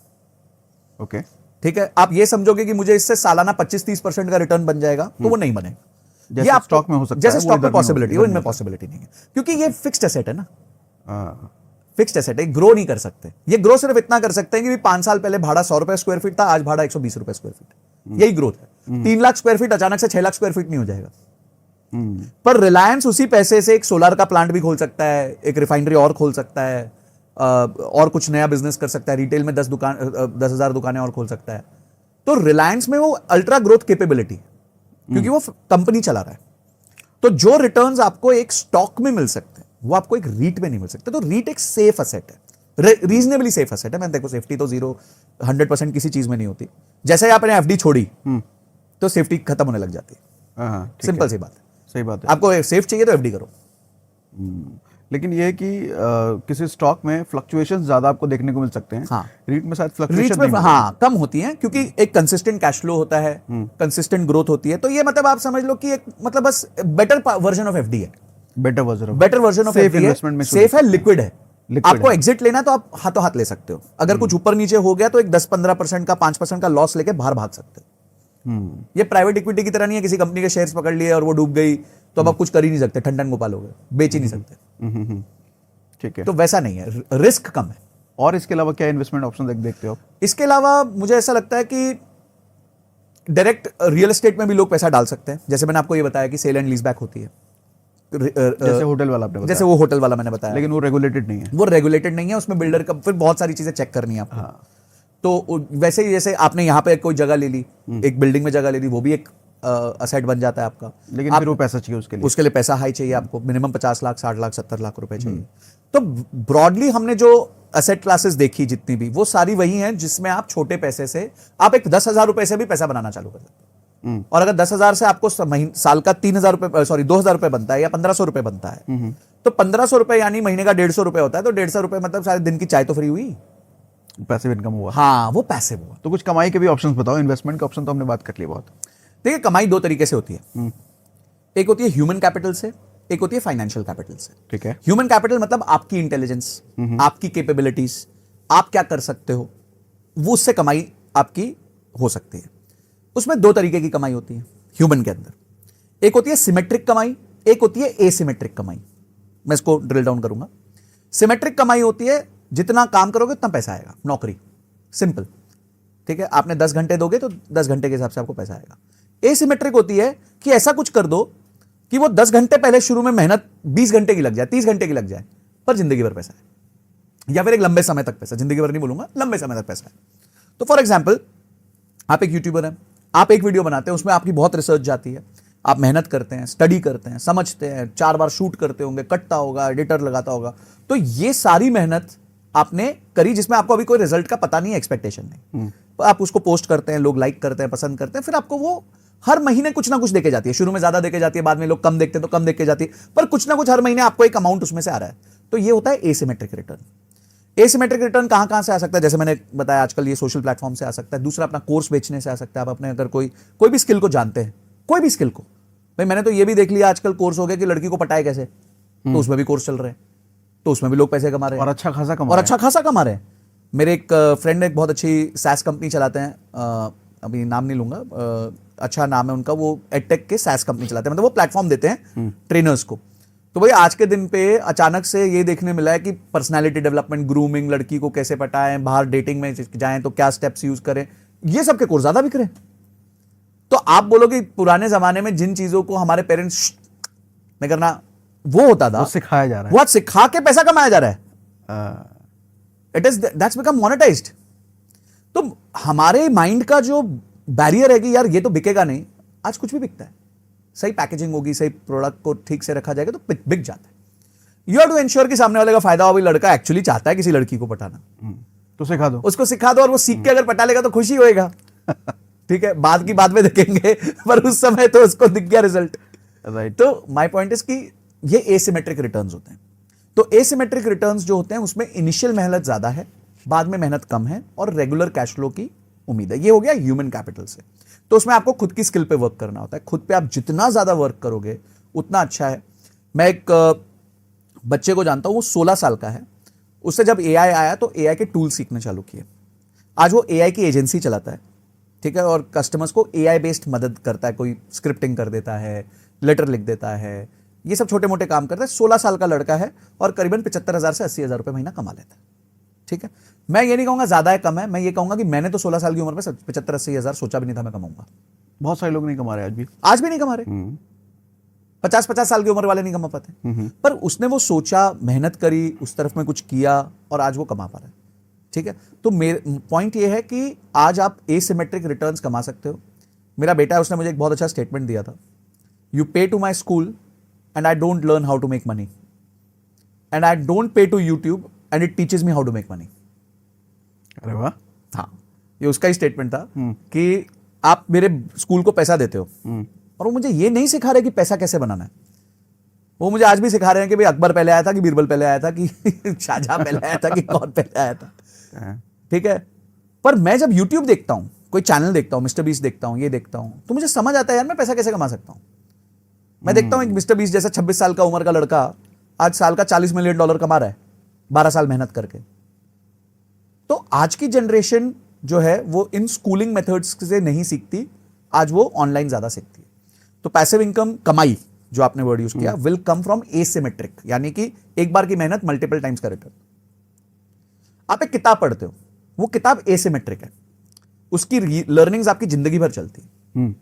ओके, ठीक है, आप ये समझोगे कि मुझे इससे सालाना 25-30% का रिटर्न बन जाएगा, तो वो नहीं बनेगा। जैसे ये स्टॉक में हो सकता है, जैसे वो स्टॉक इधर में नहीं पॉसिबिलिटी, हो- वो इधर इनमें नहीं पॉसिबिलिटी नहीं है, क्योंकि ये फिक्स्ड एसेट है ना, हाँ, फिक्स्ड एसेट है, ग्रो नहीं कर सकते। ये ग्रो सिर्फ इतना कर सकते हैं कि 5 साल पहले भाड़ा 100 रुपए स्क्वायर फीट था, आज भाड़ा 120 रुपए स्क्वायर फीट, यही ग्रोथ है। 3 लाख स्क्वायर फीट अचानक से 6 लाख स्क्वायर फीट नहीं हो जाएगा। पर रिलायंस उसी पैसे से एक सोलर का प्लांट भी खोल सकता है, एक रिफाइनरी और खोल सकता है, और कुछ नया बिजनेस कर सकता है, रिटेल में 10,000 दुकानें और खोल सकता है। तो रिलायंस में वो अल्ट्रा ग्रोथ कैपेबिलिटी, क्योंकि वो कंपनी चला रहा है। तो जो रिटर्न्स आपको एक स्टॉक में मिल सकते हैं वो आपको एक रीट में नहीं मिल सकते। तो रीट एक सेफ एसेट है, रीजनेबली सेफ एसेट है। मैं देखो सेफ्टी तो 100% किसी चीज में नहीं होती। जैसे ही आपने एफडी छोड़ी तो सेफ्टी खत्म होने लग जाती है, हाँ, ठीक सिंपल है, सी बात है। सही बात है। आपको सेफ चाहिए तो एफडी करो। लेकिन ये है कि किसी स्टॉक में फ्लक्चुएशंस ज्यादा आपको देखने को मिल सकते हैं। हाँ। रीट में शायद रीच फ्लक्चुएशन में नहीं हाँ कम होती हैं, क्योंकि एक कंसिस्टेंट कैश फ्लो होता है, कंसिस्टेंट ग्रोथ होती है। तो ये मतलब आप समझ लो कि एक मतलब बस बेटर वर्जन ऑफ एफडी है, better version better version of FD है, सेफ है, लिक्विड है। आपको एग्जिट लेना तो आप हाथों हाथ ले सकते हो। अगर कुछ ऊपर नीचे हो गया तो एक 10-15% का 5% का लॉस लेके बाहर भाग सकते हो। ये प्राइवेट इक्विटी की तरह नहीं है, किसी कंपनी के शेयर्स पकड़ लिए और वो डूब गई तो अब आप कुछ कर ही नहीं सकते, ठंडन गोपाल हो गए, बेच ही नहीं सकते। ठीक है, तो वैसा नहीं है, रिस्क कम है। और इसके अलावा क्या इन्वेस्टमेंट ऑप्शन देखते हो आप? इसके अलावा मुझे ऐसा लगता है कि डायरेक्ट रियल एस्टेट में भी लोग पैसा डाल सकते हैं। जैसे मैंने आपको ये बताया कि सेल एंड लीज बैक होती है, जैसे होटल वाला आपने बताया, जैसे वो होटल वाला मैंने बताया, लेकिन वो रेगुलेटेड नहीं है। वो रेगुलेटेड नहीं है, उसमें बिल्डर का फिर बहुत सारी चीजें चेक करनी है आपको। तो वैसे ही जैसे आपने यहाँ पे कोई जगह ले ली, एक बिल्डिंग में जगह ले ली, वो भी एक असेट बन जाता है आपका। लेकिन फिर वो पैसा चाहिए उसके लिए पैसा हाई चाहिए आपको, मिनिमम 50 लाख, 60 लाख, 70 लाख रुपए चाहिए। तो ब्रॉडली हमने जो असेट क्लासेस देखी जितनी भी, वो सारी वही हैं जिसमें आप छोटे पैसे से, आप एक 10,000 रुपए से भी पैसा बनाना चालू कर सकते हो। और अगर 10,000 से आपको साल का 3,000 रुपए, सॉरी 2,000 रुपए बनता है या 1,500 रुपए बनता है, तो 1,500 रुपए यानी महीने का 150 रुपए होता है, तो 150 रुपए मतलब सारे दिन की चाय तो फ्री हुई। पैसिव इनकम हुआ। हाँ, वो पैसे हुआ। तो कुछ कमाई के भी ऑप्शंस बताओ, इन्वेस्टमेंट के ऑप्शन तो हमने बात कर ली बहुत। देखिए, कमाई दो तरीके से होती है, एक होती है ह्यूमन कैपिटल से, एक होती है फाइनेंशियल कैपिटल से। ठीक है। ह्यूमन कैपिटल मतलब आपकी इंटेलिजेंस, आपकी कैपेबिलिटीज, आप क्या कर सकते हो, वो उससे कमाई आपकी हो सकती है। उसमें दो तरीके की कमाई होती है ह्यूमन के अंदर, एक होती है सिमेट्रिक कमाई, एक होती है एसिमेट्रिक कमाई। मैं इसको ड्रिल डाउन करूंगा। सिमेट्रिक कमाई होती है जितना काम करोगे उतना पैसा आएगा, नौकरी, सिंपल, ठीक है। आपने 10 घंटे दोगे तो 10 घंटे के हिसाब से आपको पैसा आएगा। एसिमेट्रिक होती है कि ऐसा कुछ कर दो कि वो 10 घंटे पहले शुरू में मेहनत 20 घंटे की लग जाए, 30 घंटे की लग जाए, पर जिंदगी भर पैसा है, या फिर एक लंबे समय तक पैसा, जिंदगी भर नहीं बोलूंगा, लंबे समय तक पैसा है। तो फॉर एग्जाम्पल, आप एक यूट्यूबर हैं, आप एक वीडियो बनाते हैं, उसमें आपकी बहुत रिसर्च जाती है, आप मेहनत करते हैं, स्टडी करते हैं, समझते हैं, 4 बार शूट करते होंगे, कटता होगा, एडिटर लगाता होगा, तो ये सारी मेहनत आपने करी जिसमें आपको अभी कोई रिजल्ट का पता नहीं है, एक्सपेक्टेशन नहीं। आप उसको पोस्ट करते हैं, लोग लाइक करते हैं, पसंद करते हैं, फिर आपको वो हर महीने कुछ ना कुछ देके जाती है। शुरू में ज्यादा देके जाती है, बाद में लोग कम देखते हैं तो कम देके जाती है, पर कुछ ना कुछ हर महीने आपको एक अमाउंट उसमें से आ रहा है। तो ये होता है एसिमेट्रिक रिटर्न। एसिमेट्रिक रिटर्न कहां कहां से आ सकता है? जैसे मैंने बताया, आजकल ये सोशल प्लेटफॉर्म से आ सकता है। दूसरा, अपना कोर्स बेचने से आ सकता है। आप अपने अगर कोई भी स्किल को जानते हैं, कोई भी स्किल को, भाई मैंने तो ये भी देख लिया आजकल कोर्स हो गया कि लड़की को पटाए कैसे, तो उसमें भी कोर्स चल रहे हैं, तो उसमें भी लोग पैसे कमा रहे हैं और अच्छा खासा कमा रहे हैं। मेरे एक फ्रेंड एक बहुत अच्छी सैस कंपनी चलाते हैं, अभी नाम नहीं लूंगा, अच्छा नाम है उनका, वो एडटेक के सैस कंपनी चलाते हैं, मतलब वो प्लेटफॉर्म देते हैं ट्रेनर्स को। तो भाई आज के दिन पे अचानक से ये देखने मिला है कि पर्सनालिटी डेवलपमेंट, ग्रूमिंग, लड़की को कैसे पटाएं, बाहर डेटिंग में जाएं तो क्या स्टेप्स यूज करें, ये सब के कोर्स ज्यादा बिक रहे हैं। तो आप बोलोगे पुराने जमाने में जिन चीजों को हमारे पेरेंट्स में करना वो होता था, वो सिखाया जा रहा है, वो आज सिखा के पैसा कमाया जा रहा है। It is that's become monetised. तो हमारे माइंड का जो बैरियर है कि यार ये तो बिकेगा नहीं, आज कुछ भी बिकता है। सही पैकेजिंग होगी, सही प्रोडक्ट को ठीक से रखा जाएगा तो बिक जाता है। यू हैव टू एंश्योर कि सामने वाले का फायदा हो। भाई लड़का एक्चुअली चाहता है किसी लड़की को पटाना, तो सिखा दो, उसको सिखा दो, और वो सीख के अगर पटा लेगा तो खुशी होएगा। ठीक है, बाद की बात में देखेंगे, पर उस समय तो उसको दिख गया रिजल्ट। राइट। तो माय पॉइंट इज कि ये एसिमेट्रिक रिटर्न्स होते हैं। तो एसिमेट्रिक रिटर्न्स जो होते हैं उसमें इनिशियल मेहनत ज्यादा है, बाद में मेहनत कम है, और रेगुलर कैश फ्लो की उम्मीद है। ये हो गया ह्यूमन कैपिटल से। तो उसमें आपको खुद की स्किल पे वर्क करना होता है। खुद पे आप जितना ज्यादा वर्क करोगे उतना अच्छा है। मैं एक बच्चे को जानता हूं, वो 16 साल का है। उससे जब एआई आया तो एआई के टूल सीखने चालू किए। आज वो एआई की एजेंसी चलाता है, ठीक है, और कस्टमर्स को एआई बेस्ड मदद करता है। कोई स्क्रिप्टिंग कर देता है, लेटर लिख देता है, ये सब छोटे मोटे काम करता है। 16 साल का लड़का है और करीबन 75,000 से 80,000 रुपए महीना कमा लेता है। ठीक है, मैं ये नहीं कहूंगा ज्यादा है कम है, मैं ये कहूंगा कि मैंने तो 16 साल की उम्र में 75-80,000 सोचा भी नहीं था मैं कमाऊंगा। बहुत सारे लोग नहीं कमा रहे आज भी नहीं कमा रहे। 50-50 साल की उम्र वाले नहीं कमा पाते, पर उसने वो सोचा, मेहनत करी, उस तरफ में कुछ किया, और आज वो कमा पा रहा है। ठीक है, तो मेरे पॉइंट ये है कि आज आप एसिमेट्रिक रिटर्न्स कमा सकते हो। मेरा बेटा है, उसने मुझे एक बहुत अच्छा स्टेटमेंट दिया था, you pay to my school and I don't learn how to make money, and I don't pay to YouTube and it teaches me how to make money. अरे वाह। हाँ, ये उसका ही स्टेटमेंट था कि आप मेरे स्कूल को पैसा देते हो, और वो मुझे ये नहीं सिखा रहे कि पैसा कैसे बनाना है। वो मुझे आज भी सिखा रहे हैं कि भाई अकबर पहले आया था कि बीरबल पहले आया था कि शाहजहां पहले आया था कि कौन पहले आया था। ठीक है, पर मैं जब YouTube देखता हूं, कोई चैनल देखता हूं, मिस्टर बीस्ट देखता हूं, ये देखता हूं, तो मुझे समझ आता है यार मैं पैसा कैसे कमा सकता हूं। मैं देखता हूं एक मिस्टर बीस्ट जैसा 26 साल का उम्र का लड़का आज साल का $40 मिलियन कमा रहा है 12 साल मेहनत करके। तो आज की जनरेशन जो है वो इन स्कूलिंग मेथड्स से नहीं सीखती, आज वो ऑनलाइन ज्यादा सीखती है। तो पैसिव इनकम, कमाई जो आपने वर्ड यूज किया, विल कम फ्रॉम एसिमेट्रिक, यानी कि एक बार की मेहनत मल्टीपल टाइम्स का रिटर्न। आप एक किताब पढ़ते हो, वो किताब एसिमेट्रिक है, उसकी लर्निंग्स आपकी जिंदगी भर चलती है।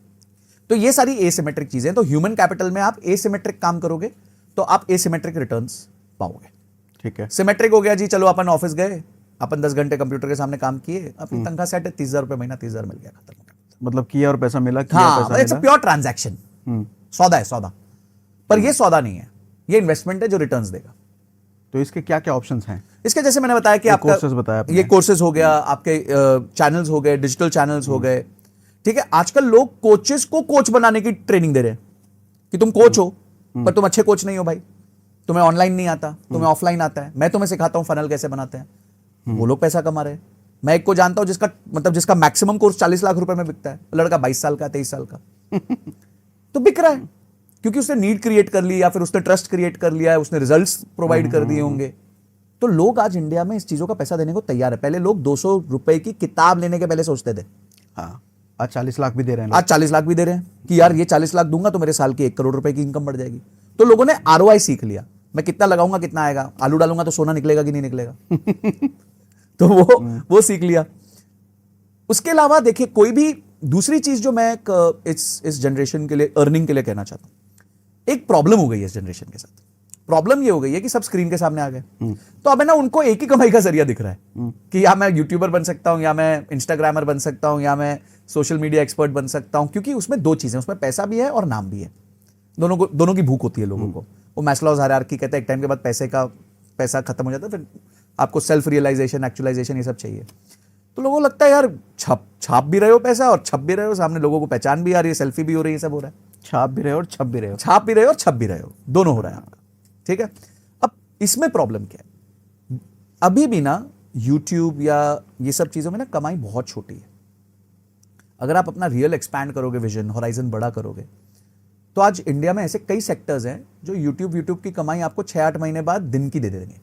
तो ये सारी एसिमेट्रिक चीजें। तो ह्यूमन कैपिटल में आप एसिमेट्रिक काम करोगे तो आप एसिमेट्रिक रिटर्न्स पाओगे। ठीक है, सिमेट्रिक हो गया जी, चलो अपन ऑफिस गए, अपन 10 घंटे कंप्यूटर के सामने काम किए, अपनी तनख्वाह सेट है, 30,000 रुपए महीना, 30,000 मिल गया, खत्म हो गया। मतलब किया और पैसा मिला, किया हाँ, पैसा इट्स अ मिला। प्योर ट्रांजैक्शन, सौदा है, सौदा। पर ये सौदा नहीं है, ये इन्वेस्टमेंट है जो रिटर्न्स देगा। तो इसके क्या क्या ऑप्शंस हैं? इसके जैसे मैंने बताया कि ये आपका courses बताया आपने। ये कोर्सेज हो गया, आपके चैनल्स हो गए, डिजिटल चैनल्स हो गए, ठीक है। आजकल लोग कोचेस को कोच बनाने की ट्रेनिंग दे रहे हैं कि तुम कोच हो पर तुम अच्छे कोच नहीं हो भाई, तुम्हें ऑनलाइन नहीं आता, तुम्हें ऑफलाइन आता है, मैं तुम्हें सिखाता हूं फनल कैसे बनाते हैं। वो लोग पैसा कमा रहे हैं। मैं एक को जानता हूं जिसका मैक्सिमम कोर्स 40 लाख रुपए में बिकता है, लड़का 22 साल का, 23 साल का तो बिक रहा है क्योंकि उसने नीड क्रिएट कर ली, या फिर उसने ट्रस्ट क्रिएट कर लिया है, उसने रिजल्ट्स प्रोवाइड कर दिए होंगे। तो लोग आज इंडिया में इस चीजों का पैसा देने को तैयार है। पहले लोग 200 रुपए की किताब लेने के पहले सोचते थे, हाँ, आज 40 लाख भी दे रहे हैं आज 40 लाख भी दे रहे हैं कि यार ये 40 लाख दूंगा तो मेरे साल की 1 करोड़ रुपए की इनकम बढ़ जाएगी। तो लोगों ने ROI सीख लिया, मैं कितना लगाऊंगा कितना आएगा, आलू डालूंगा तो सोना निकलेगा कि नहीं निकलेगा तो वो सीख लिया। उसके अलावा देखिए, कोई भी दूसरी चीज जो मैं इस जनरेशन के लिए, अर्निंग के लिए कहना चाहता हूं, एक प्रॉब्लम हो गई है इस जनरेशन के साथ। प्रॉब्लम ये हो गई है कि सब स्क्रीन के सामने आ गए, तो अब है ना उनको एक ही कमाई का जरिया दिख रहा है कि या मैं यूट्यूबर बन सकता हूं, या मैं इंस्टाग्रामर बन सकता हूं, या मैं सोशल मीडिया एक्सपर्ट बन सकता हूं। क्योंकि उसमें दो चीजें, उसमें पैसा भी है और नाम भी है। दोनों की भूख होती है लोगों को। वो मैस्लोज हायरार्की कहते हैं, एक टाइम के बाद पैसा खत्म हो जाता है, फिर आपको सेल्फ रियलाइजेशन, एक्चुअलाइजेशन, ये सब चाहिए। तो लोगों को लगता है यार छाप भी रहे हो पैसा और छप भी रहे हो, सामने लोगों को पहचान भी आ रही है, सेल्फी भी हो रही है, सब हो रहा है। छाप भी रहे हो और छप भी रहे हो, छाप भी रहे हो और छप भी रहे हो, दोनों हो रहा है आपका, ठीक है। अब इसमें प्रॉब्लम क्या है, अभी भी ना यूट्यूब या ये सब चीजों में ना कमाई बहुत छोटी है। अगर आप अपना रियल एक्सपैंड करोगे, विजन होराइजन बड़ा करोगे, तो आज इंडिया में ऐसे कई सेक्टर्स हैं जो यूट्यूब की कमाई आपको 6-8 महीने बाद दिन की दे देंगे,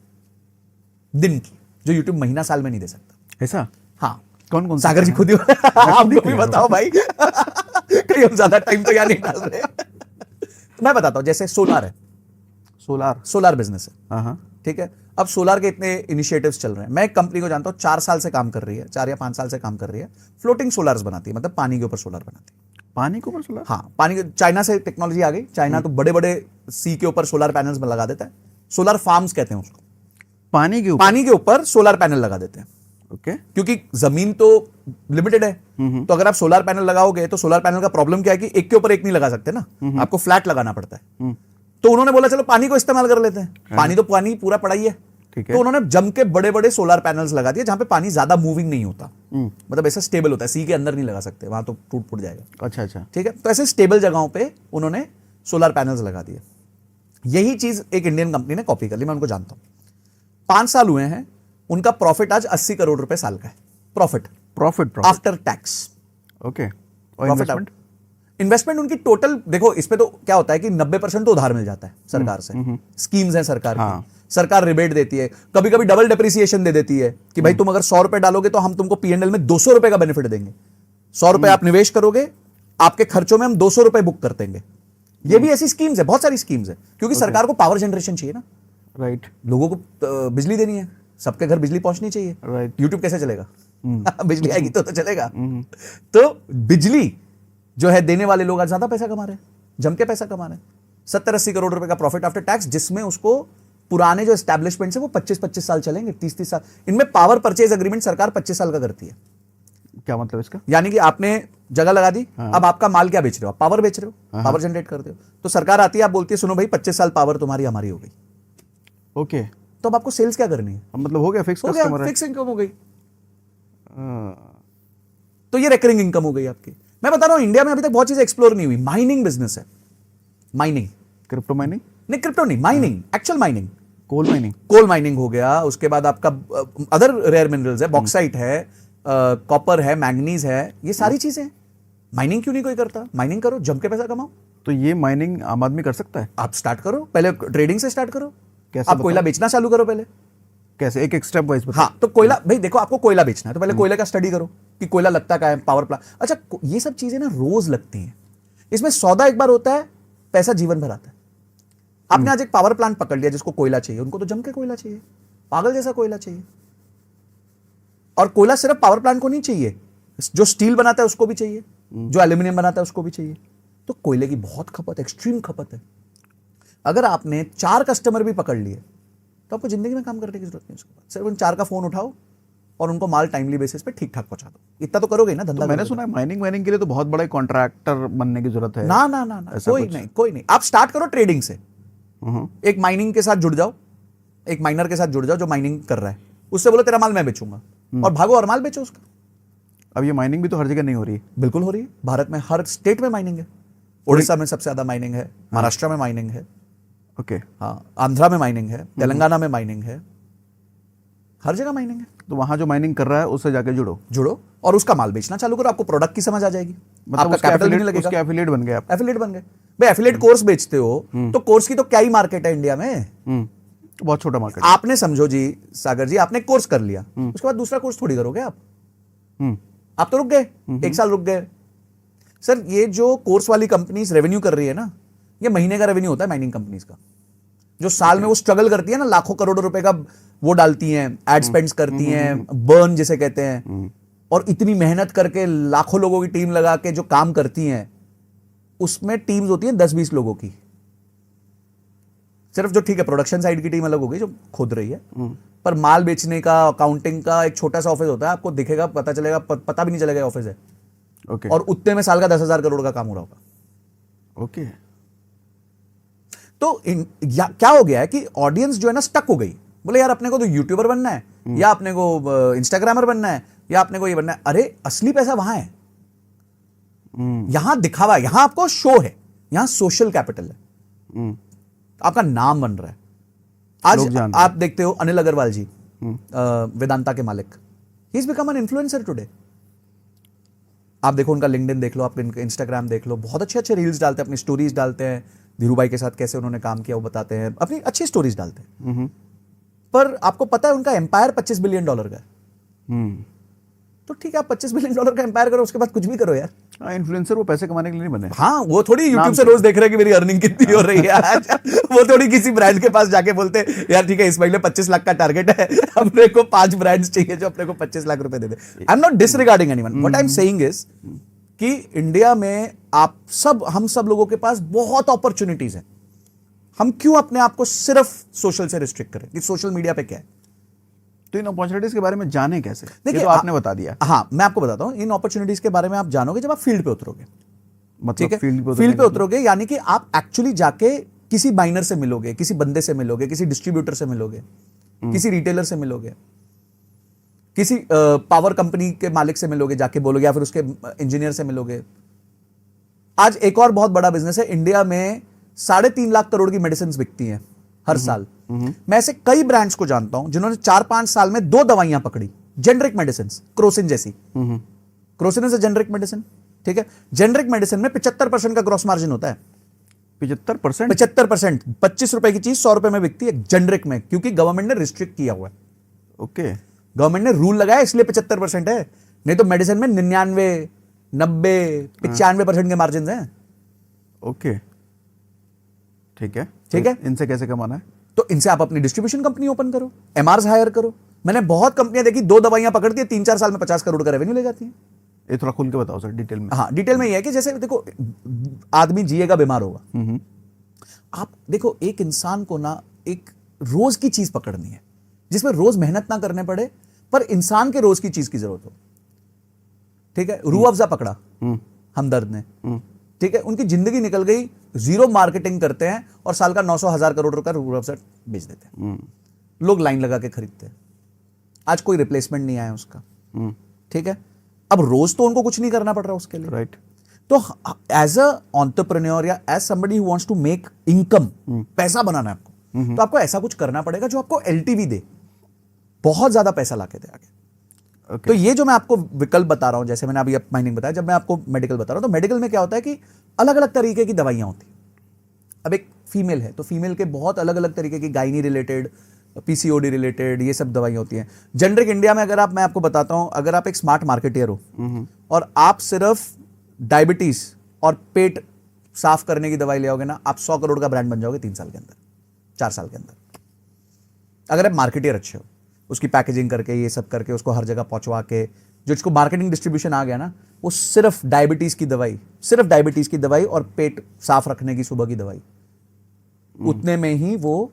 दिन की, जो यूट्यूब महीना साल में नहीं दे सकता। ऐसा? हाँ, कौन कौन? सागर जी खुद ही आपको भी बताओ भाई कहीं हम ज्यादा टाइम तो यहाँ नहीं डाल रहे तो मैं बताता हूं, जैसे सोलार है, सोलार बिजनेस है, हाँ, ठीक है। अब सोलार के इतने इनिशिएटिव्स चल रहे हैं। मैं एक कंपनी को जानता हूं, 4 साल से काम कर रही है, 4 या 5 साल से काम कर रही है, फ्लोटिंग सोलार्स बनाती है, मतलब पानी के ऊपर सोलर बनाती है। पानी के ऊपर सोलर? हाँ, चाइना से टेक्नोलॉजी आ गई। चाइना तो बड़े बड़े सी के ऊपर सोलर पैनल्स में लगा देता है, सोलर फार्म्स कहते हैं उसको। पानी के ऊपर सोलर पैनल लगा देते हैं, ओके। क्योंकि जमीन तो लिमिटेड है, तो अगर आप सोलर पैनल लगाओगे तो सोलर पैनल का प्रॉब्लम क्या है कि एक के ऊपर एक नहीं लगा सकते ना, आपको फ्लैट लगाना पड़ता है। तो उन्होंने बोला चलो पानी को इस्तेमाल कर लेते हैं, पानी पूरा पड़ा ही है, ठीक है। तो उन्होंने जम के बड़े बड़े सोलर पैनल्स लगा दिए जहां पे पानी ज्यादा मूविंग नहीं होता, मतलब ऐसा स्टेबल होता है, सी के अंदर नहीं लगा सकते, वहां तो टूट फूट जाएगा। अच्छा, ठीक है, तो ऐसे स्टेबल जगहों पे उन्होंने सोलर पैनल्स लगा दिए। यही चीज एक इंडियन कंपनी ने कॉपी कर ली, मैं उनको जानता हूं। 5 साल हुए हैं, उनका प्रॉफिट आज 80 करोड़ रुपए साल का है, प्रॉफिट आफ्टर टैक्स, ओके। और इन्वेस्टमेंट उनकी टोटल, देखो इसमें तो क्या होता है कि 90% तो उधार मिल जाता है सरकार से, स्कीम्स हैं सरकार की, सरकार रिबेट देती है, कभी कभी डबल डेप्रिसिएशन दे देती है कि भाई तुम अगर 100 रुपए डालोगे तो हम तुमको P&L में 200 रुपए का बेनिफिट देंगे। 100 रुपए आप निवेश करोगे, आपके खर्चों में हम 200 रुपए बुक कर देंगे। ये भी ऐसी स्कीम्स है, बहुत सारी स्कीम्स है, क्योंकि सरकार को पावर जनरेशन चाहिए ना, राइट, लोगों को बिजली देनी है, सबके घर बिजली पहुंचनी चाहिए, राइट। यूट्यूब कैसे चलेगा बिजली आएगी तो चलेगा। तो बिजली जो है देने वाले लोग आज ज्यादा पैसा कमा रहे हैं, जम के पैसा कमा रहे हैं। 70-80 करोड़ रुपए का प्रॉफिट आफ्टर टैक्स, जिसमें उसको पुराने जो एस्टैब्लिशमेंट्स है वो 25-25 साल चलेंगे, 30-30 साल। इनमें पावर परचेज एग्रीमेंट सरकार 25 साल का करती है। क्या मतलब इसका? यानी कि आपने जगह लगा दी, अब आपका माल क्या बेच रहे हो, आप पावर बेच रहे हो, पावर जनरेट करते हो, तो सरकार आती है, आप बोलती है सुनो भाई 25 साल पावर तुम्हारी हमारी हो गई, ओके। तो अब आपको सेल्स क्या करनी है, मतलब हो गया फिक्स कस्टमर है, फिक्स इनकम हो गई। तो ये रिकरिंग इनकम हो गई आपकी। मैं बता रहा हूं, इंडिया में अभी तक बहुत चीजें एक्सप्लोर नहीं हुई। माइनिंग बिजनेस है, माइनिंग, क्रिप्टो माइनिंग नहीं, क्रिप्टो नहीं, mining, actual mining, coal mining हो गया। उसके बाद आपका अदर रेयर मिनरल्स है, बॉक्साइट है, कॉपर है, मैंगनीज है, ये सारी चीजें। माइनिंग क्यों नहीं कोई करता? माइनिंग करो, जम के पैसा कमाओ। तो ये माइनिंग आम आदमी कर सकता है? आप स्टार्ट करो, पहले ट्रेडिंग से स्टार्ट करो। कैसे? आप कोयला बेचना चालू करो पहले। कैसे? एक स्टेप वाइज बताओ। हाँ, तो कोयला, भाई देखो आपको कोयला बेचना है तो पहले कोयले का स्टडी करो कि कोयला लगता क्या है, पावर प्लांट। अच्छा, ये सब चीजें ना रोज लगती हैं, इसमें सौदा एक बार होता है, पैसा जीवन भर आता है। आपने आज एक पावर प्लांट पकड़ लिया जिसको कोयला चाहिए, उनको तो जम के कोयला चाहिए, पागल जैसा कोयला चाहिए। और कोयला सिर्फ पावर प्लांट को नहीं चाहिए, जो स्टील बनाता है उसको भी चाहिए, जो एल्यूमिनियम बनाता है उसको भी चाहिए। तो कोयले की बहुत खपत है, एक्सट्रीम खपत है। अगर आपने 4 कस्टमर भी पकड़ लिए तो आपको जिंदगी में काम करने की जरूरत नहीं। उसके बाद सिर्फ उन 4 का फोन उठाओ और उनको माल टाइमली बेसिस पे ठीक ठाक पहुंचा दो। इतना तो करोगे ना धंधा। तो मैंने सुना है माइनिंग के लिए तो बहुत बड़ा कॉन्ट्रैक्टर बनने की जरूरत है। ना ना ना ना, कोई नहीं। आप स्टार्ट करो ट्रेडिंग से, एक माइनिंग के साथ जुड़ जाओ, एक माइनर के साथ जुड़ जाओ जो माइनिंग कर रहा है, उससे बोलो तेरा माल मैं बेचूंगा, और भागो और माल बेचो उसका। अब ये माइनिंग भी तो हर जगह नहीं हो रही है। बिल्कुल हो रही है, भारत में हर स्टेट में माइनिंग है। उड़ीसा में सबसे ज्यादा माइनिंग है, महाराष्ट्र में माइनिंग है, ओके। हाँ, आंध्रा में माइनिंग है, तेलंगाना में माइनिंग है, हर जगह माइनिंग है। तो वहाँ जो माइनिंग कर रहा है उससे जाके जुड़ो और उसका माल बेचना चालू करो, आपको प्रोडक्ट की समझ आ जाएगी, मतलब आपका उसके कैपिटल भी नहीं affiliate- लगेगा। उसके एफिलिएट बन गए आप। एफिलिएट बन गए भाई, एफिलिएट कोर्स बेचते हो तो कोर्स की तो क्या ही मार्केट है इंडिया में। बहुत छोटा मार्केट। आपने समझो जी सागर जी, आपने कोर्स कर लिया, उसके बाद दूसरा कोर्स थोड़ी करोगे आप तो रुक गए, 1 साल रुक गए। सर ये जो कोर्स वाली कंपनीज रेवेन्यू कर रही है ना, ये महीने का रेवेन्यू होता है माइनिंग कंपनीज का। जो साल में वो स्ट्रगल करती है ना, लाखों करोड़ों रुपए का वो डालती हैं, एड स्पेंड्स करती हैं, बर्न जिसे कहते हैं, और इतनी मेहनत करके लाखों लोगों की टीम लगा के जो काम करती हैं, उसमें टीम्स होती हैं 10-20 लोगों की सिर्फ। जो ठीक है, प्रोडक्शन साइड की टीम अलग होगी जो खोद रही है, पर माल बेचने का, अकाउंटिंग का एक छोटा सा ऑफिस होता है, आपको दिखेगा, पता चलेगा, पता भी नहीं चलेगा ऑफिस है, ओके। और उतने में साल का 10,000 करोड़ का काम हो रहा होगा। ओके। तो क्या हो गया है कि ऑडियंस जो है ना स्टक हो गई, बोले यार अपने को तो यूट्यूबर बनना है, या अपने को इंस्टाग्रामर बनना है, या अपने को ये बनना है। अरे असली पैसा वहां है, यहां दिखावा, यहां आपको शो है, यहां सोशल कैपिटल है, आपका नाम बन रहा है। आज आप देखते हो अनिल अग्रवाल जी, वेदांता के मालिक, he is become an influencer today. आप देखो उनका लिंक्डइन देख लो, आप इंस्टाग्राम देख लो, बहुत अच्छे अच्छे रील्स डालते हैं, अपनी स्टोरीज डालते हैं, धीरू भाई के साथ कैसे उन्होंने काम किया वो बताते हैं, अपनी अच्छी स्टोरीज डालते हैं। पर आपको पता है उनका एम्पायर $25 बिलियन का है। तो ठीक है, आप $25 बिलियन का एम्पायर करो, उसके बाद कुछ भी करो यार। इन्फ्लुएंसर वो पैसे कमाने के लिए नहीं बने। हाँ, वो थोड़ी यूट्यूब से रोज देख रहे हैं कि मेरी अर्निंग कितनी हो रही है आज। वो थोड़ी किसी ब्रांड के पास जाके बोलते हैं यार ठीक है, इस महीने 25 लाख का टारगेट है, अपने को 5 ब्रांड्स चाहिए जो अपने को 25 लाख रुपए दे दे। I am not disregarding anyone, what I am saying is कि इंडिया में हम सब लोगों के पास बहुत अपॉर्चुनिटीज है। हम क्यों अपने आप को सिर्फ सोशल से रिस्ट्रिक्ट करें कि सोशल मीडिया पे क्या है? तो इन अपॉर्चुनिटीज के बारे में जाने कैसे? देखिए, तो आपने बता दिया। हाँ, मैं आपको बताता हूं, इन अपॉर्चुनिटीज के बारे में आप जानोगे जब आप फील्ड पे उतरोगे। मतलब फील्ड पे उतरोगे यानी कि आप एक्चुअली जाके किसी माइनर से मिलोगे, किसी बंदे से मिलोगे, किसी डिस्ट्रीब्यूटर से मिलोगे, किसी रिटेलर से मिलोगे, किसी पावर कंपनी के मालिक से मिलोगे जाके बोलोगे, या फिर उसके इंजीनियर से मिलोगे। आज एक और बहुत बड़ा बिजनेस है इंडिया में, 3.5 लाख करोड़ की मेडिसिन बिकती हैं हर साल। मैं ऐसे कई ब्रांड्स को जानता हूं जिन्होंने 4-5 साल में 2 दवाइयां पकड़ी, जेनरिक मेडिसिन, क्रोसिन जैसी। क्रोसिन इज जेनरिक मेडिसिन, ठीक है। जेनरिक मेडिसिन में 75% का ग्रॉस मार्जिन होता है। 75%? 75%, 25 रुपए की चीज 100 रुपए में बिकती है जेनरिक में, क्योंकि गवर्नमेंट ने रिस्ट्रिक्ट किया हुआ है। ओके। गवर्नमेंट ने रूल लगाया इसलिए 75% है, नहीं तो मेडिसिन में 99, 90, 95% के मार्जिन हैं। ओके, ठीक है। ठीक है, इनसे कैसे कमाना है? तो इनसे आप अपनी डिस्ट्रीब्यूशन कंपनी ओपन करो, एमआरस हायर करो। मैंने बहुत कंपनियां देखी, 2 दवाइयां पकड़ती है, 3-4 साल में 50 करोड़ का रेवेन्यू ले जाती है। ये थोड़ा खुल के बताओ सर, डिटेल में। हाँ, डिटेल में ये है कि जैसे देखो, आदमी जिएगा, बीमार होगा। आप देखो, एक इंसान को ना एक रोज की चीज पकड़नी है जिसमें रोज मेहनत ना करने पड़े, पर इंसान के रोज की चीज की जरूरत हो। ठीक है, रूह अफ़ज़ा पकड़ा हमदर्द ने, ठीक है, उनकी जिंदगी निकल गई, 0 मार्केटिंग करते हैं और साल का 900,000 करोड़ रुपया रूह अफ़ज़ा बेच देते हैं। लोग लाइन लगा के खरीदते हैं, आज कोई रिप्लेसमेंट नहीं आया उसका। ठीक है, अब रोज तो उनको कुछ नहीं करना पड़ रहा उसके लिए, राइट। तो एज अ एंटरप्रेन्योर या as somebody who wants to make income, पैसा बनाना है आपको, तो आपको ऐसा कुछ करना पड़ेगा जो आपको एलटीवी दे, बहुत ज्यादा पैसा लाके दे आगे। Okay. तो ये जो मैं आपको विकल्प बता रहा हूं, जैसे मैंने अभी माइनिंग बताया, जब मैं आपको मेडिकल बता रहा हूं, तो मेडिकल में क्या होता है कि अलग अलग तरीके की दवाइयां होती हैं। अब एक फीमेल है तो फीमेल के बहुत अलग अलग तरीके की, गायनी रिलेटेड, पीसीओडी रिलेटेड, ये सब दवाइयां होती हैं। जनरिक इंडिया में अगर मैं आपको बताता हूं, अगर आप एक स्मार्ट मार्केटियर हो और आप सिर्फ डायबिटीज और पेट साफ करने की दवाई ले आओगे ना, आप 100 करोड़ का ब्रांड बन जाओगे 3 साल के अंदर, 4 साल के अंदर। अगर आप मार्केटियर अच्छे हो, उसकी पैकेजिंग करके, ये सब करके, उसको हर जगह पहुंचवा के, जो इसको मार्केटिंग डिस्ट्रीब्यूशन आ गया ना, वो सिर्फ डायबिटीज की दवाई और पेट साफ रखने की सुबह की दवाई, उतने में ही वो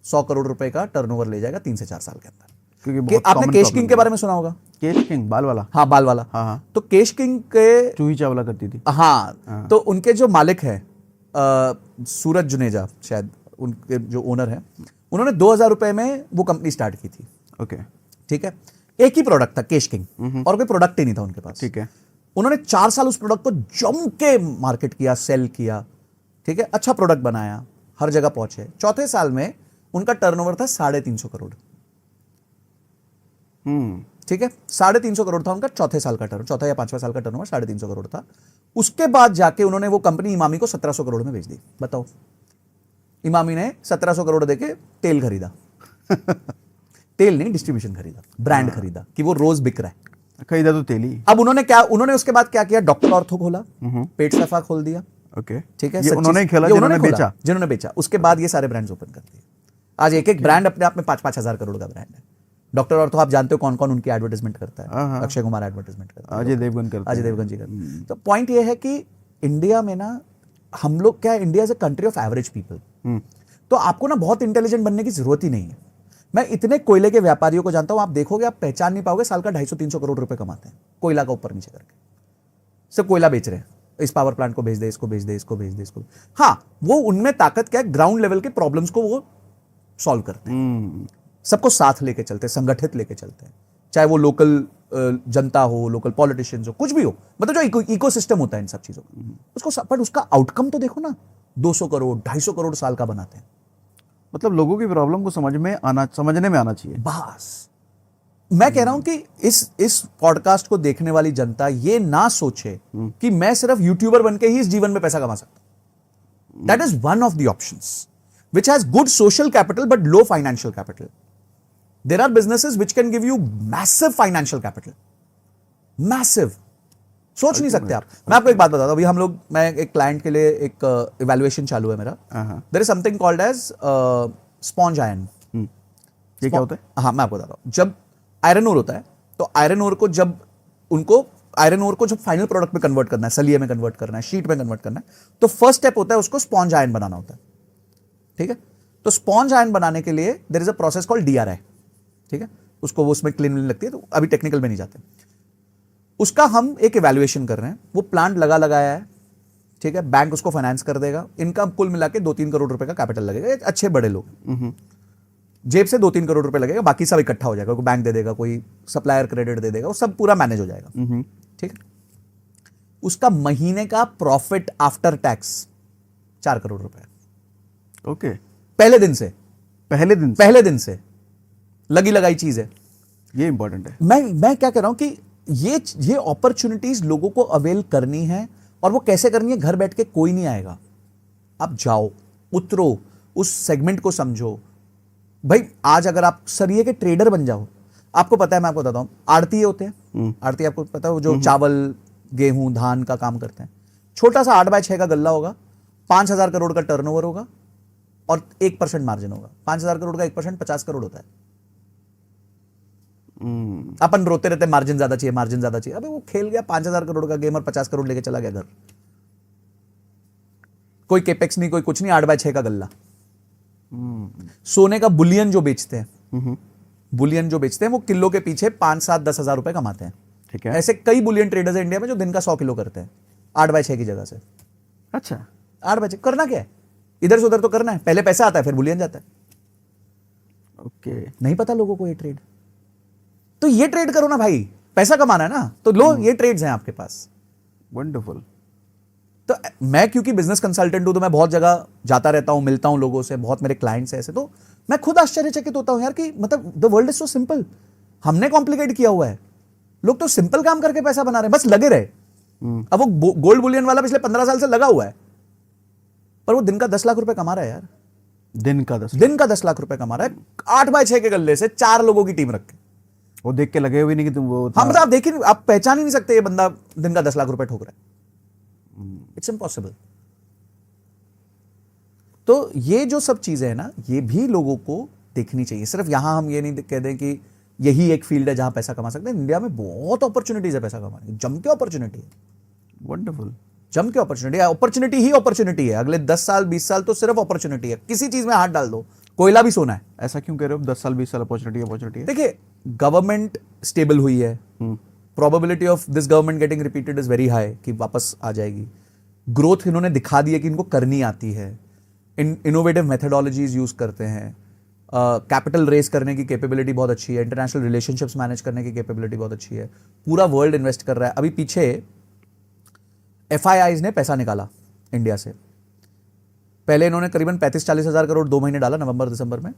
100 करोड़ रुपए का टर्नओवर ले जाएगा 3 से 4 साल के अंदर। क्योंकि आपने केश किंग के बारे में सुना होगा? केश किंग, बाल वाला? हाँ, बाल वाला। हाँ। तो केश किंग के जूही चावला करती थी। हाँ, तो उनके जो मालिक है सूरज जुनेजा, शायद उनके जो ओनर है, उन्होंने 2000 रुपए में वो कंपनी स्टार्ट की थी, ओके, ठीक है। एक ही प्रोडक्ट था, केश किंग, और कोई प्रोडक्ट ही नहीं था उनके पास। ठीक है। उन्होंने 4 साल उस प्रोडक्ट को जम के मार्केट किया, सेल किया, ठीक है, अच्छा प्रोडक्ट बनाया, हर जगह पहुंचे। चौथे साल में उनका टर्नओवर था 350 करोड़, ठीक है, 350 करोड़ था उनका चौथे साल का टर्न, चौथा या पांचवा साल का टर्नओवर 350 करोड़ था। उसके बाद जाके उन्होंने वो कंपनी इमामी को 1700 करोड़ में बेच दी। बताओ, इमामी ने 1700 करोड़ देके तेल खरीदा तेल नहीं, डिस्ट्रीब्यूशन खरीदा, ब्रांड खरीदा कि वो रोज बिक रहा है, खरीदा तो तेल ही। अब उन्होंने उसके बाद क्या किया, डॉक्टर ऑर्थो खोला, पेट सफा खोल दिया, ओके, ठीक है, ये उन्होंने ही खेला, जिन्होंने बेचा, जिन्होंने बेचा। उसके बाद ये सारे ब्रांड्स ओपन कर दिए। आज एक एक ब्रांड अपने आप में 5-5 हजार करोड़ का ब्रांड है। डॉक्टर ऑर्थो आप जानते हो कौन कौन उनकी एडवर्टाइजमेंट करता है? अक्षय कुमार एडवर्टाइजमेंट करता है, अजय देवगन करता है, अजय देवगन जी करते हैं। तो पॉइंट ये है कि इंडिया में ना, हम लोग क्या है, India is a country of average people. तो आपको ना बहुत इंटेलिजेंट बनने की जरूरत ही नहीं है। मैं इतने कोयले के व्यापारियों को जानता हूं, आप देखोगे, आप पहचान नहीं पाओगे, साल का 250-300 करोड़ रुपए कमाते हैं कोयला का ऊपर नीचे करके, सिर्फ कोयला बेच रहे हैं। इस पावर प्लांट को भेज दे, इसको भेज दे, इसको भेज दे, इसको। हाँ, वो उनमें ताकत क्या है, ग्राउंड लेवल के प्रॉब्लम्स को वो सॉल्व करते हैं, सबको साथ लेके चलते हैं, संगठित लेके चलते हैं, चाहे वो लोकल जनता हो, लोकल पॉलिटिशियंस हो, कुछ भी हो, मतलब जो इकोसिस्टम होता है इन सब चीजों का, उसको, पर उसका आउटकम तो देखो ना, 200 करोड़ 250 करोड़ साल का बनाते हैं। मतलब लोगों की प्रॉब्लम को समझने में आना चाहिए। बस मैं कह रहा हूं कि इस पॉडकास्ट को देखने वाली जनता ये ना सोचे कि मैं सिर्फ यूट्यूबर बन के ही इस जीवन में पैसा कमा सकता हूं। That is one of the options which has good social capital but low financial capital. There are businesses which can give you massive financial capital. Massive. सोच नहीं सकते आप। मैं आपको एक बात बताता हूं, अभी हम लोग, मैं एक क्लाइंट के लिए एक इवैल्यूएशन चालू है मेरा। There is something called as sponge iron. ये क्या होता है? हाँ, मैं आपको बताता हूं। जब आयरन ओर होता है, तो आयरन ओर को जब फाइनल प्रोडक्ट में कन्वर्ट करना है, सलिए में कन्वर्ट करना है, शीट में कन्वर्ट करना है, तो फर्स्ट स्टेप होता है उसको स्पॉन्ज आयरन बनाना होता है, ठीक है। तो स्पॉन्ज आयरन बनाने के लिए there is a process called DRI, ठीक है। उसको वो उसमें क्लीन लगती है, तो अभी टेक्निकल में नहीं जाते। उसका हम एक इवैल्यूएशन कर रहे हैं। वो प्लांट लगाया है, ठीक है, बैंक उसको फाइनेंस कर देगा। इनका कुल मिला के 2-3 करोड़ रुपए का कैपिटल लगेगा। अच्छे बड़े लोग, जेब से 2-3 करोड़ रुपए लगेगा, बाकी सब इकट्ठा हो जाएगा, कोई बैंक दे देगा, कोई सप्लायर क्रेडिट दे देगा, वो सब पूरा मैनेज हो जाएगा, ठीक है। उसका महीने का प्रॉफिट आफ्टर टैक्स 4 करोड़ रुपए, ओके, पहले दिन से लगी लगाई चीज है। ये इंपॉर्टेंट है। मैं क्या कह रहा हूं कि ये अपॉर्चुनिटीज लोगों को अवेल करनी है, और वो कैसे करनी है, घर बैठ के कोई नहीं आएगा। आप जाओ, उतरो, उस सेगमेंट को समझो। भाई आज अगर आप सरिये के ट्रेडर बन जाओ, आपको पता है, मैं आपको बताता हूं, आड़ती होते हैं, आड़ती आपको पता है, वो जो चावल, गेहूं, धान का काम करते हैं। छोटा सा 8x6 का गल्ला होगा, 5000 करोड़ का टर्नओवर होगा, और 1% मार्जिन होगा। 5000 करोड़ का 1% 50 करोड़ होता है। अपन रोते रहते मार्जिन ज्यादा चाहिए। अबे वो खेल गया 5000 करोड़ का गेम और 50 करोड़ लेके चला गया घर। कोई केपेक्स नहीं, कोई कुछ नहीं, 8x6 का गल्ला। सोने का बुलियन जो बेचते हैं, वो किलो के पीछे 5-7-10 हजार रुपए कमाते हैं, ठीक है। ऐसे कई बुलियन ट्रेडर्स हैं इंडिया में जो दिन का 100 किलो करते हैं 8x6 की जगह से। अच्छा, 8x6 करना क्या है, इधर से उधर तो करना है, पहले पैसा आता है फिर बुलियन जाता है। ओके, नहीं पता लोगों को ये ट्रेड, तो ये ट्रेड करो ना भाई, पैसा कमाना है ना, तो लो, ये ट्रेड्स हैं आपके पास। वंडरफुल। तो मैं क्योंकि बिजनेस कंसल्टेंट हूं, तो मैं बहुत जगह जाता रहता हूं, मिलता हूं लोगों से, बहुत मेरे क्लाइंट्स हैं ऐसे, तो मैं खुद आश्चर्यचकित होता हूं यार कि मतलब the world is so simple. हमने कॉम्प्लिकेट किया हुआ है, लोग तो सिंपल काम करके पैसा बना रहे हैं, बस लगे रहे। अब वो गोल्ड बुलियन वाला पिछले 15 साल से लगा हुआ है, पर वो दिन का 10 लाख रुपए कमा रहा है यार। दिन का 10 लाख रुपए कमा रहा है 8x6 के गल्ले से, 4 लोगों की टीम रख के। वो देख के लगे हुए नहीं कि तुम वो हाँ, मतलब आप देखिए, आप पहचान ही नहीं सकते ये बंदा दिन का 10 लाख रुपए ठोक रहा है। It's impossible. तो ये जो सब चीजें हैं ना, ये भी लोगों को देखनी चाहिए। सिर्फ यहां हम ये नहीं कह दें कि यही एक फील्ड है जहां पैसा कमा सकते हैं। इंडिया में बहुत अपॉर्चुनिटीज है पैसा कमाने की, जम के अपॉर्चुनिटी है। वंडरफुल, जम के अपॉर्चुनिटी है। अपॉर्चुनिटी ही अपॉर्चुनिटी है। अगले 10 साल 20 साल तो सिर्फ अपॉर्चुनिटी है। किसी चीज में हाथ डाल दो, कोयला भी सोना है। ऐसा क्यों कह रहे हो? 10 साल 20 साल अपॉर्चुनिटी है। देखिए, गवर्नमेंट स्टेबल हुई है, probability of this government getting repeated is very high कि वापस आ जाएगी। ग्रोथ इन्होंने दिखा दी है कि इनको करनी आती है। इनोवेटिव मेथडोलॉजीज यूज करते हैं। कैपिटल रेस करने की कैपेबिलिटी बहुत अच्छी है, इंटरनेशनल रिलेशनशिप्स मैनेज करने की कैपेबिलिटी बहुत अच्छी है, पूरा वर्ल्ड इन्वेस्ट कर रहा है। अभी पीछे FIIs ने पैसा निकाला इंडिया से, पहले इन्होंने करीबन 35-40 हज़ार करोड़ 2 महीने डाला नवंबर दिसंबर में,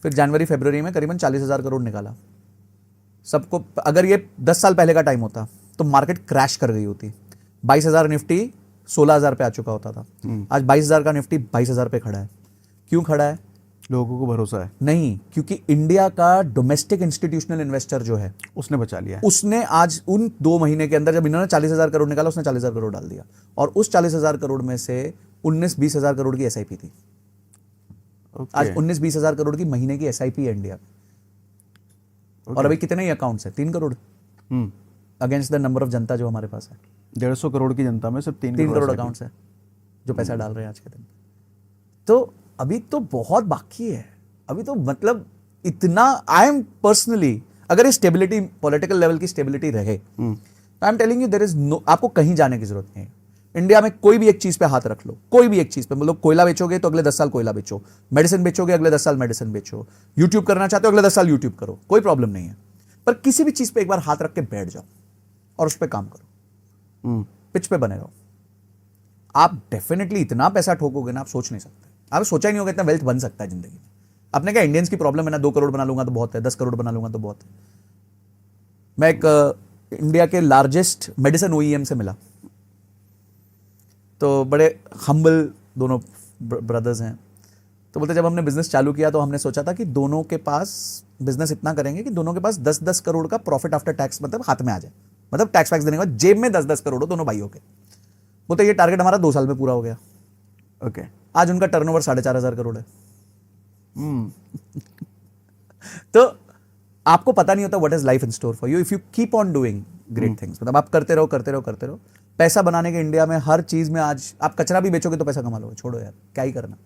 फिर जनवरी फरवरी में करीबन 40 हज़ार करोड़ निकाला। सबको, अगर ये 10 साल पहले का टाइम होता तो मार्केट क्रैश कर गई होती। 22,000 निफ्टी 16,000 पे आ चुका होता था। आज 22,000 का निफ्टी 22,000 पे खड़ा है। क्यों खड़ा है? लोगों को भरोसा है, नहीं, क्योंकि इंडिया का डोमेस्टिक इंस्टीट्यूशनल इन्वेस्टर जो है उसने बचा लिया है। उसने आज उन 2 महीने के अंदर, जब इन्होंने 40,000 करोड़ निकाला, उसने 40,000 करोड़ डाल दिया, और उस 40,000 करोड़ में से 19-20 हज़ार करोड़ की SIP थी। आज 19-20 हज़ार करोड़ की महीने की SIP है इंडिया में। और अभी कितने ही अकाउंट्स है? 3 crore against the number of जनता जो हमारे पास है। 150 करोड़ की जनता में सिर्फ 3 करोड़ अकाउंट्स है जो पैसा डाल रहे हैं आज के दिन। तो अभी तो बहुत बाकी है, अभी तो मतलब इतना, आई एम पर्सनली, अगर ये स्टेबिलिटी, पॉलिटिकल लेवल की स्टेबिलिटी रहे, I am telling you there is no, आपको कहीं जाने की जरूरत नहीं है। इंडिया में कोई भी एक चीज पे हाथ रख लो, कोई भी एक चीज पे, मतलब कोयला बेचोगे तो अगले 10 साल कोयला बेचो, मेडिसिन बेचोगे अगले 10 साल मेडिसिन बेचो, यूट्यूब करना चाहते हो अगले 10 साल यूट्यूब करो, कोई प्रॉब्लम नहीं है। पर किसी भी चीज पे एक बार हाथ रख के बैठ जाओ और उस पर काम करो, पिच पे बने रहो, आप डेफिनेटली इतना पैसा ठोकोगे ना, आप सोच नहीं सकते। आप सोचा ही नहीं होगा इतना वेल्थ बन सकता है जिंदगी में। आपने क्या, इंडियंस की प्रॉब्लम है ना, 2 करोड़ बना लूंगा तो बहुत है, 10 करोड़ बना लूंगा तो बहुत है। मैं एक इंडिया के लार्जेस्ट मेडिसिन OEM से मिला, तो बड़े हम्बल दोनों ब्रदर्स हैं। तो बोलते जब हमने बिजनेस चालू किया तो हमने सोचा था कि दोनों के पास बिजनेस इतना करेंगे कि दोनों के पास 10-10 करोड़ का प्रॉफिट आफ्टर टैक्स, मतलब हाथ में आ जाए, मतलब टैक्स वैक्स देने के बाद जेब में 10-10 करोड़ हो दोनों भाइयों के। बोलते ये टारगेट हमारा 2 साल में पूरा हो गया। ओके, आज उनका टर्नओवर 4,500 करोड़ है। तो आपको पता नहीं होता what is life in store for you if you keep on doing great things. मतलब आप करते रहो करते रहो करते रहो। पैसा बनाने के इंडिया में हर चीज में, आज आप कचरा भी बेचोगे तो पैसा कमा लोगे, छोड़ो यार क्या ही करना,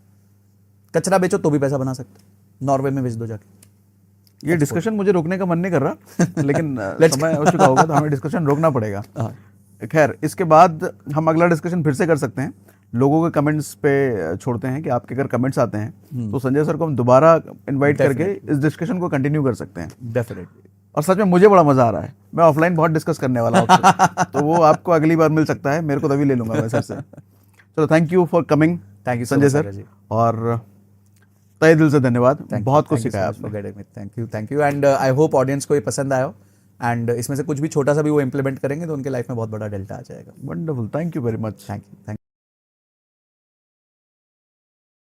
कचरा बेचो तो भी पैसा बना सकते, नॉर्वे में बेच दो जाके। ये डिस्कशन मुझे रोकने का मन नहीं कर रहा, लेकिन समय हो चुका होगा तो हमें डिस्कशन रोकना पड़ेगा। खैर, इसके बाद हम अगला डिस्कशन फिर से कर सकते हैं। लोगों के कमेंट्स पे छोड़ते हैं कि आपके अगर कमेंट्स आते हैं तो संजय सर को हम दोबारा इनवाइट करके इस डिस्कशन को कंटिन्यू कर सकते हैं। डेफिनेटली। और सच में मुझे बड़ा मजा आ रहा है, मैं ऑफलाइन बहुत डिस्कस करने वाला हूँ आपसे। तो वो आपको अगली बार मिल सकता है, मेरे को तभी ले लूंगा मैं सर से। चलो, thank you for coming. Thank you Sanjay sir, और तहे दिल से धन्यवाद, बहुत कुछ सिखाया आपने। Thank you and I hope audience को ये पसंद आया, एंड इसमें से कुछ भी छोटा सा भी वो इम्प्लीमेंट करेंगे तो उनके लाइफ में बहुत बड़ा डेल्टा आ जाएगा। Wonderful, thank you very much. Thank you.